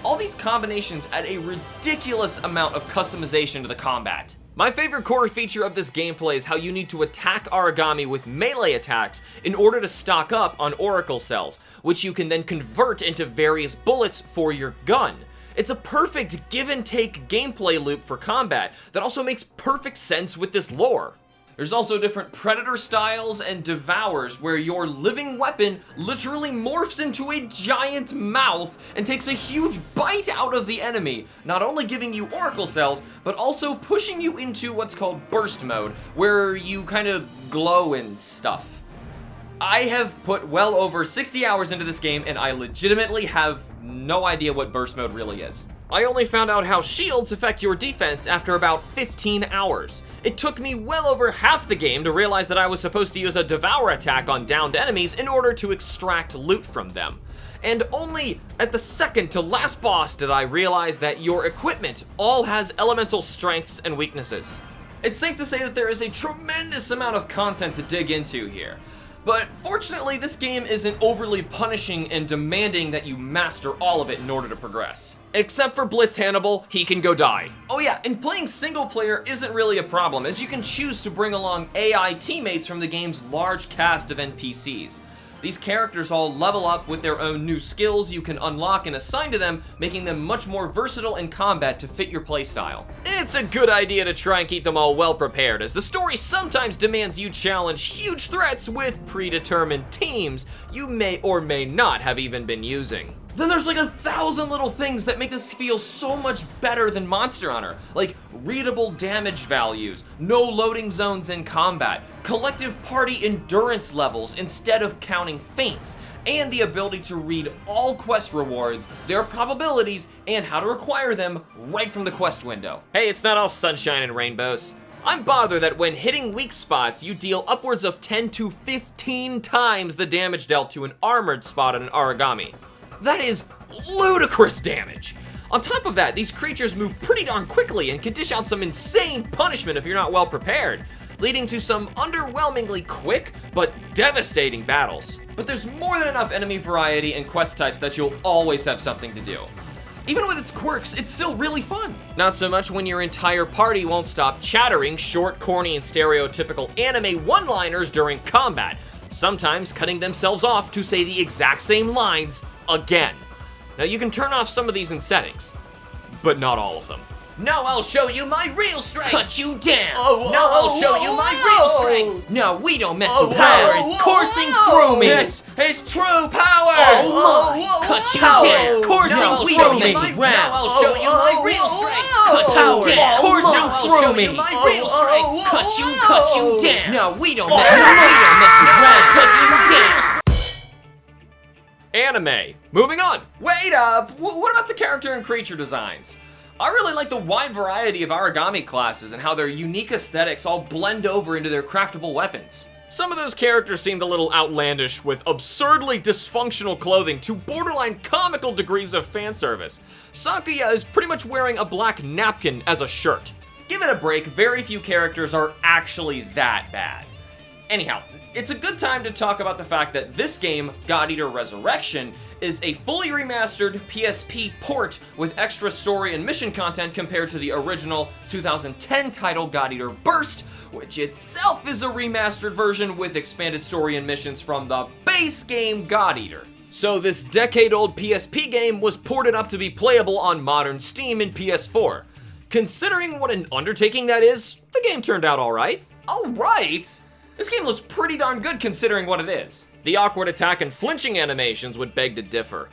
All these combinations add a ridiculous amount of customization to the combat. My favorite core feature of this gameplay is how you need to attack origami with melee attacks in order to stock up on auricle cells, which you can then convert into various bullets for your gun. It's a perfect give and take gameplay loop for combat that also makes perfect sense with this lore. There's also different predator styles and devours where your living weapon literally morphs into a giant mouth and takes a huge bite out of the enemy, not only giving you auricle cells, but also pushing you into what's called burst mode, where you kind of glow and stuff. I have put well over 60 hours into this game, and I legitimately have no idea what burst mode really is. I only found out how shields affect your defense after about 15 hours. It took me well over half the game to realize that I was supposed to use a devour attack on downed enemies in order to extract loot from them. And only at the second to last boss did I realize that your equipment all has elemental strengths and weaknesses. It's safe to say that there is a tremendous amount of content to dig into here. But fortunately, this game isn't overly punishing and demanding that you master all of it in order to progress. Except for Blitz Hannibal, he can go die. Oh yeah, and playing single player isn't really a problem, as you can choose to bring along AI teammates from the game's large cast of NPCs. These characters all level up with their own new skills you can unlock and assign to them, making them much more versatile in combat to fit your playstyle. It's a good idea to try and keep them all well prepared, as the story sometimes demands you challenge huge threats with predetermined teams you may or may not have even been using. Then there's like 1,000 little things that make this feel so much better than Monster Hunter, like readable damage values, no loading zones in combat, collective party endurance levels instead of counting feints, and the ability to read all quest rewards, their probabilities, and how to acquire them right from the quest window. Hey, it's not all sunshine and rainbows. I'm bothered that when hitting weak spots, you deal upwards of 10 to 15 times the damage dealt to an armored spot on an origami. That is ludicrous damage. On top of that, these creatures move pretty darn quickly and can dish out some insane punishment if you're not well prepared, leading to some underwhelmingly quick but devastating battles. But there's more than enough enemy variety and quest types that you'll always have something to do. Even with its quirks, it's still really fun. Not so much when your entire party won't stop chattering short, corny, and stereotypical anime one-liners during combat, sometimes cutting themselves off to say the exact same lines again. Now you can turn off some of these in settings, but not all of them. Now I'll show you my real strength. Cut you down. Now I'll show you my real strength. No, we don't mess Oh, with power. whoa, It's coursing through me. Yes, it's true power. Cut you down. Coursing Now through we don't me. mess with Now I'll show you my real strength. Cut Power. you down. Coursing Now I'll through show me. you my Oh, real strength. Cut you down. No, we don't mess with Now power. Cut you down. anime. Moving on. Wait up! What about the character and creature designs? I really like the wide variety of origami classes and how their unique aesthetics all blend over into their craftable weapons. Some of those characters seemed a little outlandish, with absurdly dysfunctional clothing to borderline comical degrees of fan service. Sakuya is pretty much wearing a black napkin as a shirt. Give it a break, very few characters are actually that bad. Anyhow, it's a good time to talk about the fact that this game, God Eater Resurrection, is a fully remastered PSP port with extra story and mission content compared to the original 2010 title God Eater Burst, which itself is a remastered version with expanded story and missions from the base game God Eater. So this decade-old PSP game was ported up to be playable on modern Steam and PS4. Considering what an undertaking that is, the game turned out alright. Alright? This game looks pretty darn good considering what it is. The awkward attack and flinching animations would beg to differ.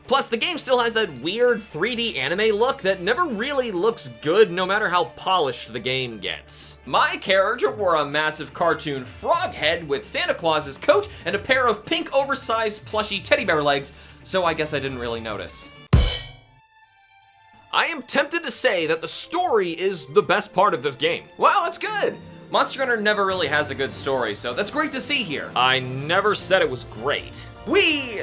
Plus, the game still has that weird 3D anime look that never really looks good no matter how polished the game gets. My character wore a massive cartoon frog head with Santa Claus's coat and a pair of pink oversized plushy teddy bear legs, so I guess I didn't really notice. I am tempted to say that the story is the best part of this game. Wow, that's good! Monster Hunter never really has a good story, so that's great to see here. I never said it was great. We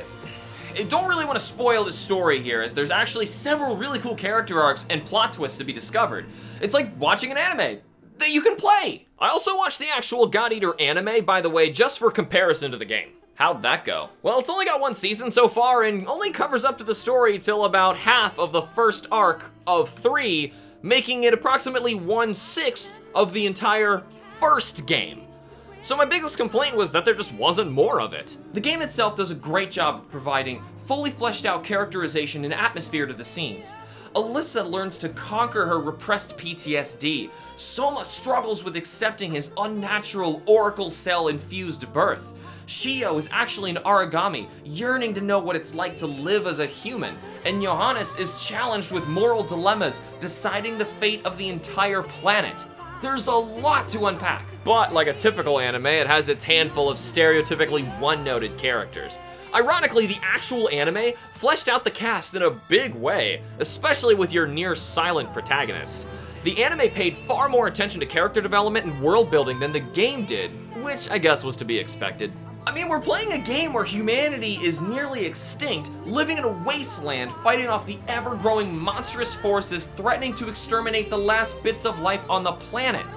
don't really want to spoil the story here, as there's actually several really cool character arcs and plot twists to be discovered. It's like watching an anime that you can play. I also watched the actual God Eater anime, by the way, just for comparison to the game. How'd that go? Well, it's only got one season so far and only covers up to the story till about half of the first arc of 3, making it approximately 1/6 of the entire first game. So my biggest complaint was that there just wasn't more of it. The game itself does a great job of providing fully fleshed out characterization and atmosphere to the scenes. Alyssa learns to conquer her repressed PTSD. Soma struggles with accepting his unnatural Oracle Cell-infused birth. Shio is actually an origami, yearning to know what it's like to live as a human. And Johannes is challenged with moral dilemmas, deciding the fate of the entire planet. There's a lot to unpack. But like a typical anime, it has its handful of stereotypically one-noted characters. Ironically, the actual anime fleshed out the cast in a big way, especially with your near-silent protagonist. The anime paid far more attention to character development and world building than the game did, which I guess was to be expected. I mean, we're playing a game where humanity is nearly extinct, living in a wasteland, fighting off the ever-growing monstrous forces threatening to exterminate the last bits of life on the planet.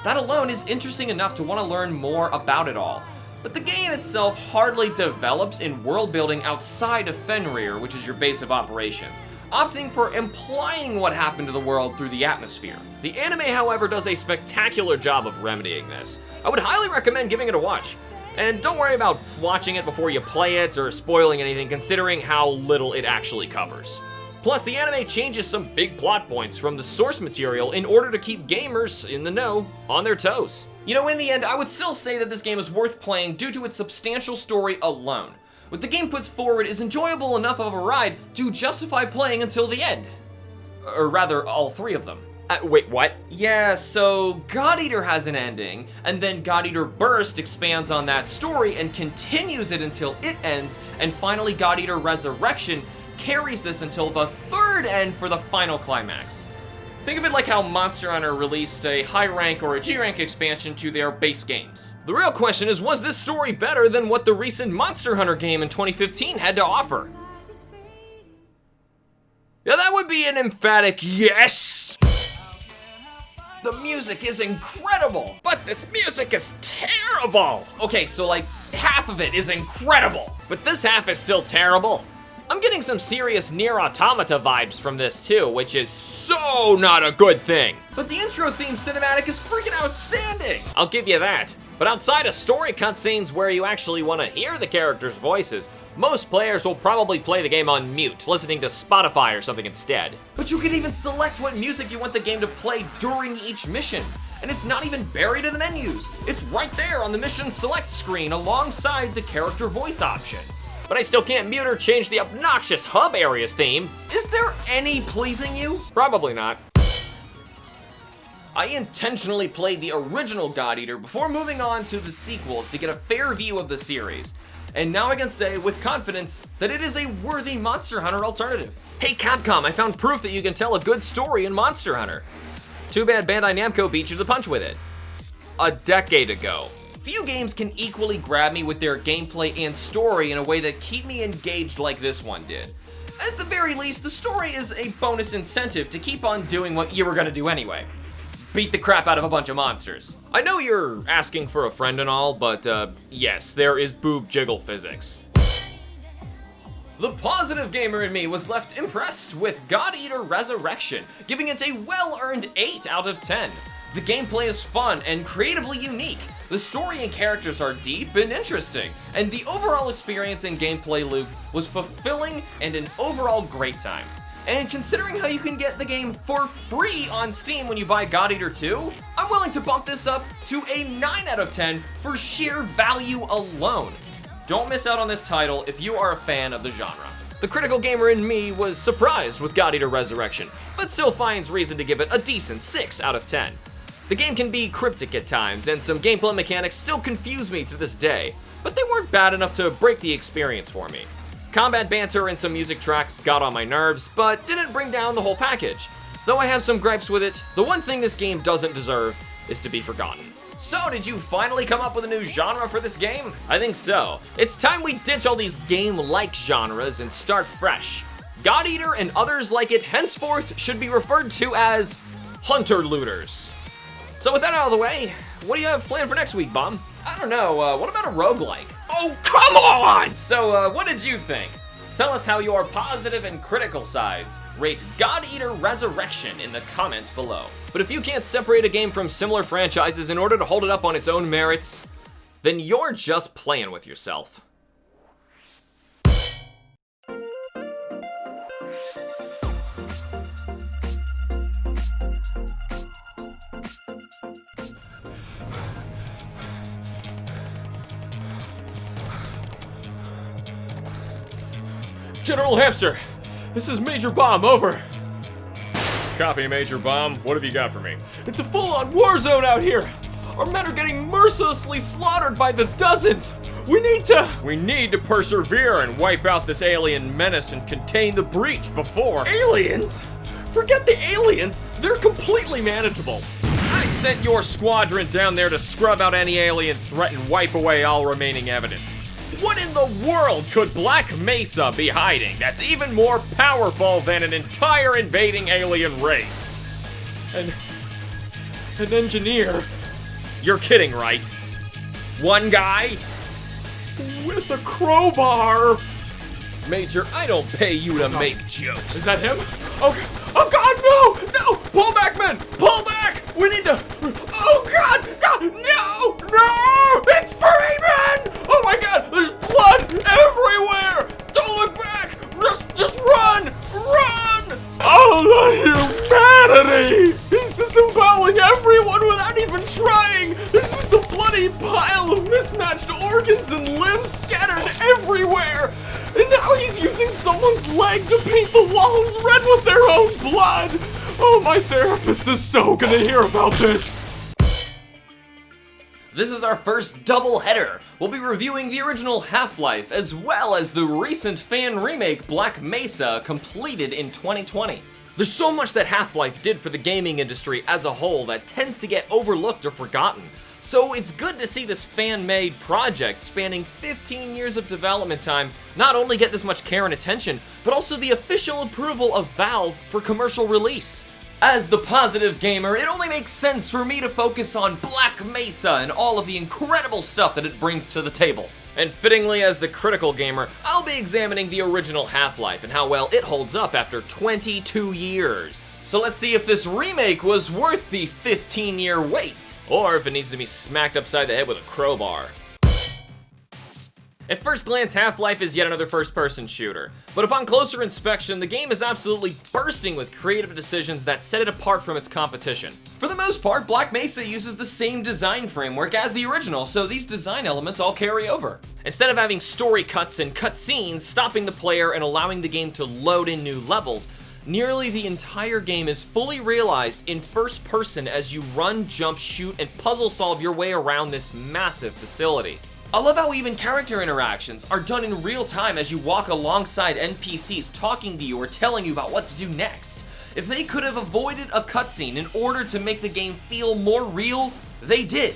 That alone is interesting enough to want to learn more about it all. But the game itself hardly develops in world building outside of Fenrir, which is your base of operations, opting for implying what happened to the world through the atmosphere. The anime, however, does a spectacular job of remedying this. I would highly recommend giving it a watch. And don't worry about watching it before you play it or spoiling anything, considering how little it actually covers. Plus, the anime changes some big plot points from the source material in order to keep gamers in the know on their toes. You know, in the end, I would still say that this game is worth playing due to its substantial story alone. What the game puts forward is enjoyable enough of a ride to justify playing until the end. Or rather, all 3 of them. Wait, what? Yeah, so God Eater has an ending, and then God Eater Burst expands on that story and continues it until it ends, and finally God Eater Resurrection carries this until the 3rd end for the final climax. Think of it like how Monster Hunter released a high rank or a G rank expansion to their base games. The real question is, was this story better than what the recent Monster Hunter game in 2015 had to offer? Yeah, that would be an emphatic yes! The music is incredible, but this music is terrible. Okay, so like half of it is incredible, but this half is still terrible. I'm getting some serious Nier Automata vibes from this too, which is so not a good thing. But the intro theme cinematic is freaking outstanding. I'll give you that. But outside of story cutscenes where you actually want to hear the characters' voices, most players will probably play the game on mute, listening to Spotify or something instead. But you can even select what music you want the game to play during each mission. And it's not even buried in the menus. It's right there on the mission select screen alongside the character voice options. But I still can't mute or change the obnoxious hub areas theme. Is there any pleasing you? Probably not. I intentionally played the original God Eater before moving on to the sequels to get a fair view of the series. and now I can say with confidence that it is a worthy Monster Hunter alternative. Hey Capcom, I found proof that you can tell a good story in Monster Hunter. Too bad Bandai Namco beat you to the punch with it. A decade ago. Few games can equally grab me with their gameplay and story in a way that keep me engaged like this one did. At the very least, the story is a bonus incentive to keep on doing what you were gonna do anyway. Beat the crap out of a bunch of monsters. I know you're asking for a friend and all, but yes, there is boob jiggle physics. The positive gamer in me was left impressed with God Eater Resurrection, giving it a well-earned 8 out of 10. The gameplay is fun and creatively unique. The story and characters are deep and interesting, and the overall experience and gameplay loop was fulfilling and an overall great time. And considering how you can get the game for free on Steam when you buy God Eater 2, I'm willing to bump this up to a 9 out of 10 for sheer value alone. Don't miss out on this title if you are a fan of the genre. The critical gamer in me was surprised with God Eater Resurrection, but still finds reason to give it a decent 6 out of 10. The game can be cryptic at times, and some gameplay mechanics still confuse me to this day, but they weren't bad enough to break the experience for me. Combat banter and some music tracks got on my nerves, but didn't bring down the whole package. Though I have some gripes with it, the one thing this game doesn't deserve is to be forgotten. So, did you finally come up with a new genre for this game? I think so. It's time we ditch all these game-like genres and start fresh. God Eater and others like it henceforth should be referred to as hunter looters. So with that out of the way, what do you have planned for next week, Bomb? I don't know, what about a roguelike? Oh, come on! So, what did you think? Tell us how your positive and critical sides rate God Eater Resurrection in the comments below. But if you can't separate a game from similar franchises in order to hold it up on its own merits, then you're just playing with yourself. General Hamster, this is Major Bomb, over. Copy, Major Bomb. What have you got for me? It's a full-on war zone out here. Our men are getting mercilessly slaughtered by the dozens. We need to persevere and wipe out this alien menace and contain the breach before... Aliens? Forget the aliens. They're completely manageable. I sent your squadron down there to scrub out any alien threat and wipe away all remaining evidence. What in the world could Black Mesa be hiding that's even more powerful than an entire invading alien race? An engineer. You're kidding, right? One guy? With a crowbar. Major, I don't pay you to make jokes. Is that him? Oh God, no! Pull back, men! Pull back! We need to... Oh God! No! It's Freeman! Oh my God! There's blood everywhere! Don't look back! Just run! Oh, the humanity! He's disemboweling everyone without even trying! There's just a bloody pile of mismatched organs and limbs scattered everywhere! And now he's using someone's leg to paint the walls red with their own blood! Oh, my therapist is so gonna hear about this! This is our first double header. We'll be reviewing the original Half-Life as well as the recent fan remake Black Mesa, completed in 2020. There's so much that Half-Life did for the gaming industry as a whole that tends to get overlooked or forgotten. So it's good to see this fan-made project spanning 15 years of development time not only get this much care and attention, but also the official approval of Valve for commercial release. As the positive gamer, it only makes sense for me to focus on Black Mesa and all of the incredible stuff that it brings to the table. And fittingly, as the critical gamer, I'll be examining the original Half-Life and how well it holds up after 22 years. So let's see if this remake was worth the 15-year wait, or if it needs to be smacked upside the head with a crowbar. At first glance, Half-Life is yet another first-person shooter, but upon closer inspection, the game is absolutely bursting with creative decisions that set it apart from its competition. For the most part, Black Mesa uses the same design framework as the original, so these design elements all carry over. Instead of having story cuts and cutscenes stopping the player and allowing the game to load in new levels, nearly the entire game is fully realized in first person as you run, jump, shoot, and puzzle solve your way around this massive facility. I love how even character interactions are done in real time as you walk alongside NPCs talking to you or telling you about what to do next. If they could have avoided a cutscene in order to make the game feel more real, they did.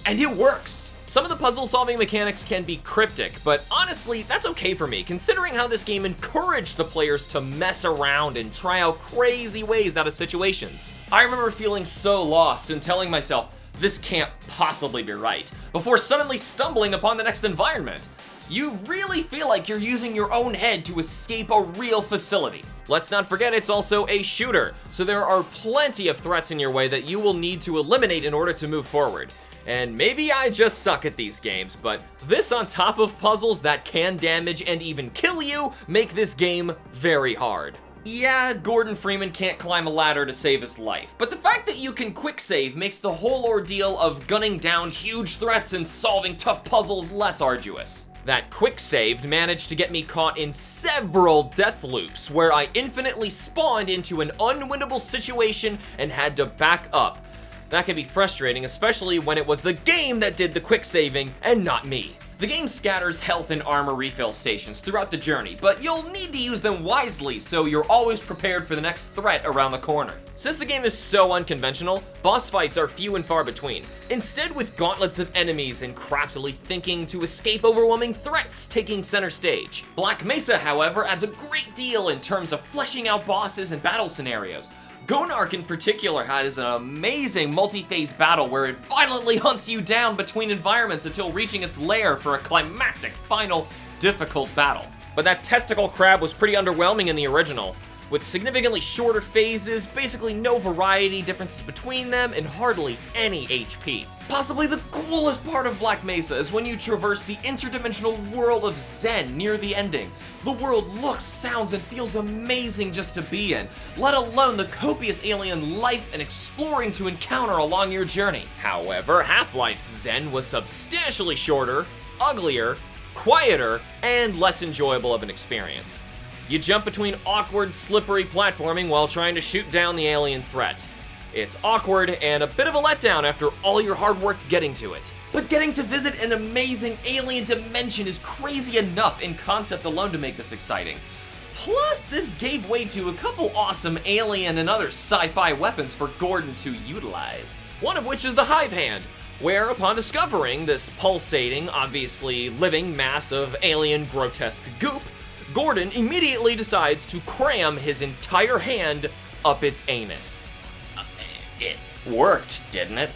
And it works. Some of the puzzle-solving mechanics can be cryptic, but honestly, that's okay for me, considering how this game encouraged the players to mess around and try out crazy ways out of situations. I remember feeling so lost and telling myself, this can't possibly be right, before suddenly stumbling upon the next environment. You really feel like you're using your own head to escape a real facility. Let's not forget it's also a shooter, so there are plenty of threats in your way that you will need to eliminate in order to move forward. And maybe I just suck at these games, but this on top of puzzles that can damage and even kill you make this game very hard. Yeah, Gordon Freeman can't climb a ladder to save his life, but the fact that you can quick save makes the whole ordeal of gunning down huge threats and solving tough puzzles less arduous. That quick save managed to get me caught in several death loops where I infinitely spawned into an unwinnable situation and had to back up. That can be frustrating, especially when it was the game that did the quick saving and not me. The game scatters health and armor refill stations throughout the journey, but you'll need to use them wisely so you're always prepared for the next threat around the corner. Since the game is so unconventional, boss fights are few and far between. Instead, with gauntlets of enemies and craftily thinking to escape overwhelming threats taking center stage. Black Mesa, however, adds a great deal in terms of fleshing out bosses and battle scenarios. Gonark in particular has an amazing multi-phase battle where it violently hunts you down between environments until reaching its lair for a climactic final difficult battle. But that testicle crab was pretty underwhelming in the original, with significantly shorter phases, basically no variety differences between them, and hardly any HP. Possibly the coolest part of Black Mesa is when you traverse the interdimensional world of Zen near the ending. The world looks, sounds, and feels amazing just to be in, let alone the copious alien life and exploring to encounter along your journey. However, Half-Life's Zen was substantially shorter, uglier, quieter, and less enjoyable of an experience. You jump between awkward, slippery platforming while trying to shoot down the alien threat. It's awkward and a bit of a letdown after all your hard work getting to it. But getting to visit an amazing alien dimension is crazy enough in concept alone to make this exciting. Plus, this gave way to a couple awesome alien and other sci-fi weapons for Gordon to utilize. One of which is the Hive Hand, where upon discovering this pulsating, obviously living mass of alien grotesque goop, Gordon immediately decides to cram his entire hand up its anus. It worked, didn't it?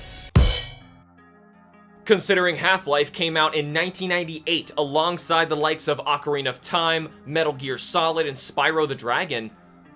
Considering Half-Life came out in 1998 alongside the likes of Ocarina of Time, Metal Gear Solid, and Spyro the Dragon,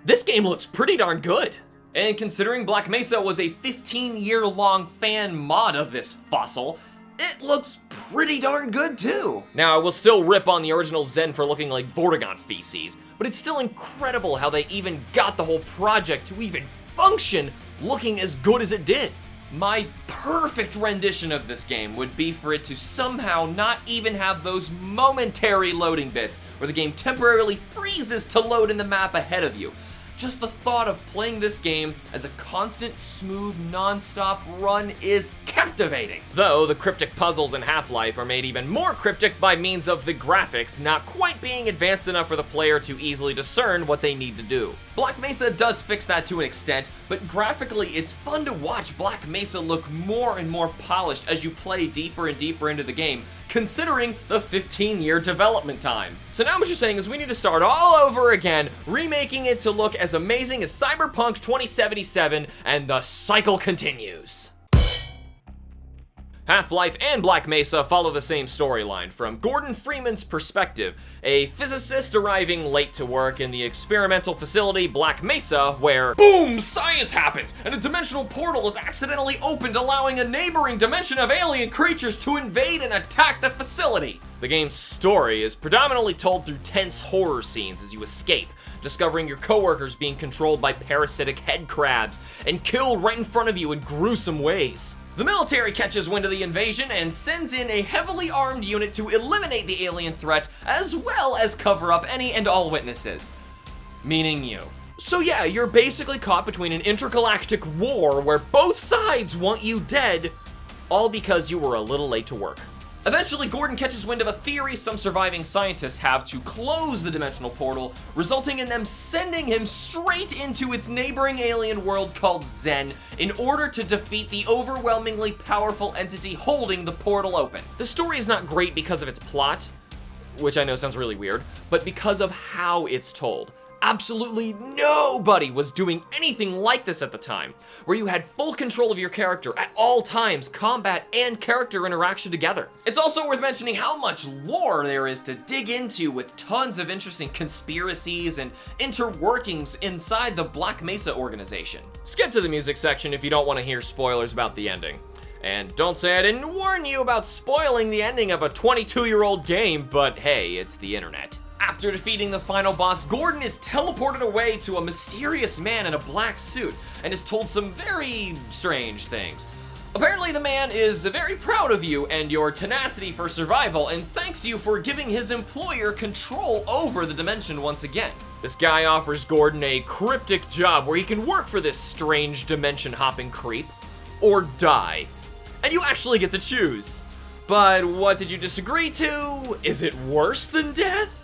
this game looks pretty darn good. And considering Black Mesa was a 15-year-long fan mod of this fossil, it looks pretty darn good too. Now, I will still rip on the original Zen for looking like Vortigaunt feces, but it's still incredible how they even got the whole project to even function looking as good as it did. My perfect rendition of this game would be for it to somehow not even have those momentary loading bits where the game temporarily freezes to load in the map ahead of you. Just the thought of playing this game as a constant, smooth, non-stop run is captivating. Though the cryptic puzzles in Half-Life are made even more cryptic by means of the graphics not quite being advanced enough for the player to easily discern what they need to do. Black Mesa does fix that to an extent, but graphically it's fun to watch Black Mesa look more and more polished as you play deeper and deeper into the game, considering the 15-year development time. So now what you're saying is we need to start all over again, remaking it to look as amazing as Cyberpunk 2077, and the cycle continues. Half-Life and Black Mesa follow the same storyline from Gordon Freeman's perspective, a physicist arriving late to work in the experimental facility Black Mesa where boom, science happens and a dimensional portal is accidentally opened, allowing a neighboring dimension of alien creatures to invade and attack the facility. The game's story is predominantly told through tense horror scenes as you escape, discovering your coworkers being controlled by parasitic head crabs and killed right in front of you in gruesome ways. The military catches wind of the invasion and sends in a heavily armed unit to eliminate the alien threat, as well as cover up any and all witnesses. Meaning you. So yeah, you're basically caught between an intergalactic war where both sides want you dead, all because you were a little late to work. Eventually, Gordon catches wind of a theory some surviving scientists have to close the dimensional portal, resulting in them sending him straight into its neighboring alien world called Zen in order to defeat the overwhelmingly powerful entity holding the portal open. The story is not great because of its plot, which I know sounds really weird, but because of how it's told. Absolutely nobody was doing anything like this at the time, where you had full control of your character at all times, combat and character interaction together. It's also worth mentioning how much lore there is to dig into, with tons of interesting conspiracies and interworkings inside the Black Mesa organization. Skip to the music section if you don't want to hear spoilers about the ending. And don't say I didn't warn you about spoiling the ending of a 22-year-old game, but hey, it's the internet. After defeating the final boss, Gordon is teleported away to a mysterious man in a black suit and is told some very strange things. Apparently the man is very proud of you and your tenacity for survival and thanks you for giving his employer control over the dimension once again. This guy offers Gordon a cryptic job where he can work for this strange dimension-hopping creep, or die. And you actually get to choose. But what did you disagree to? Is it worse than death?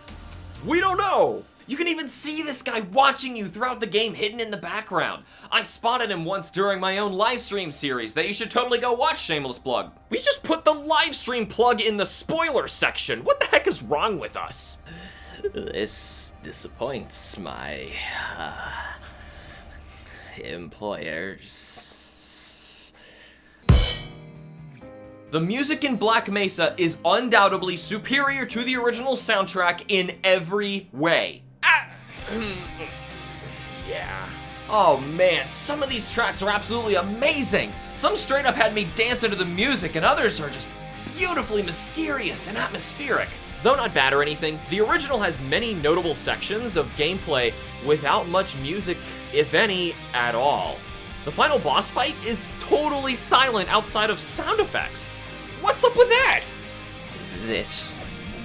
We don't know. You can even see this guy watching you throughout the game hidden in the background. I spotted him once during my own livestream series that you should totally go watch, shameless plug. We just put the livestream plug in the spoiler section. What the heck is wrong with us? This disappoints my employers. The music in Black Mesa is undoubtedly superior to the original soundtrack in every way. Yeah. Oh man, some of these tracks are absolutely amazing. Some straight up had me dancing to the music, and others are just beautifully mysterious and atmospheric. Though not bad or anything, the original has many notable sections of gameplay without much music, if any, at all. The final boss fight is totally silent outside of sound effects. What's up with that? This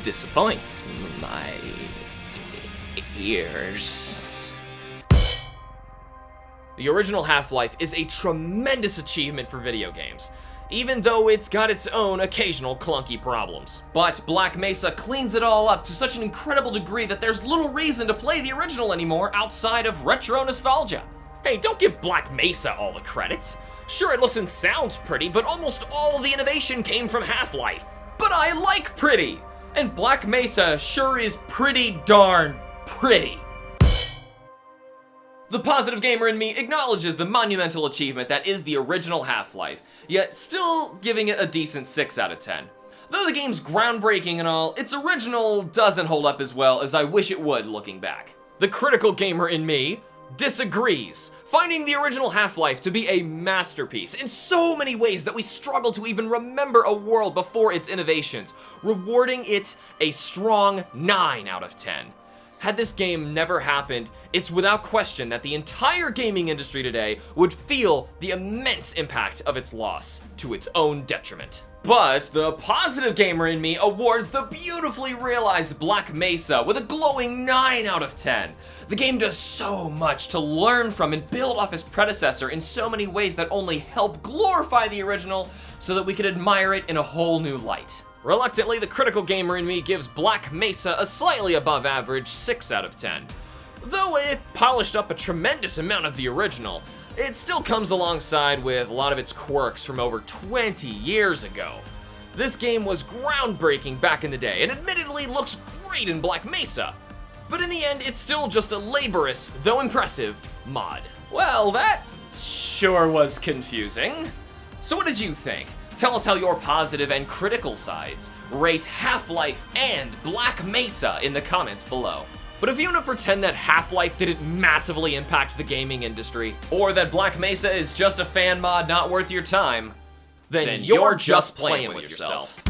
disappoints my ears. The original Half-Life is a tremendous achievement for video games, even though it's got its own occasional clunky problems. But Black Mesa cleans it all up to such an incredible degree that there's little reason to play the original anymore outside of retro nostalgia. Hey, don't give Black Mesa all the credits. Sure, it looks and sounds pretty, but almost all the innovation came from Half-Life. But I like pretty, and Black Mesa sure is pretty darn pretty. The positive gamer in me acknowledges the monumental achievement that is the original Half-Life, yet still giving it a decent 6 out of 10. Though the game's groundbreaking and all, its original doesn't hold up as well as I wish it would looking back. The critical gamer in me disagrees, finding the original Half-Life to be a masterpiece in so many ways that we struggle to even remember a world before its innovations, rewarding it a strong 9 out of 10. Had this game never happened, it's without question that the entire gaming industry today would feel the immense impact of its loss to its own detriment. But the positive gamer in me awards the beautifully realized Black Mesa with a glowing 9 out of 10. The game does so much to learn from and build off its predecessor in so many ways that only help glorify the original so that we could admire it in a whole new light. Reluctantly, the critical gamer in me gives Black Mesa a slightly above average 6 out of 10. Though it polished up a tremendous amount of the original, it still comes alongside with a lot of its quirks from over 20 years ago. This game was groundbreaking back in the day and admittedly looks great in Black Mesa, but in the end it's still just a laborious, though impressive, mod. Well, that sure was confusing. So what did you think? Tell us how your positive and critical sides rate Half-Life and Black Mesa in the comments below. But if you want to pretend that Half-Life didn't massively impact the gaming industry, or that Black Mesa is just a fan mod not worth your time, then you're just playing with yourself.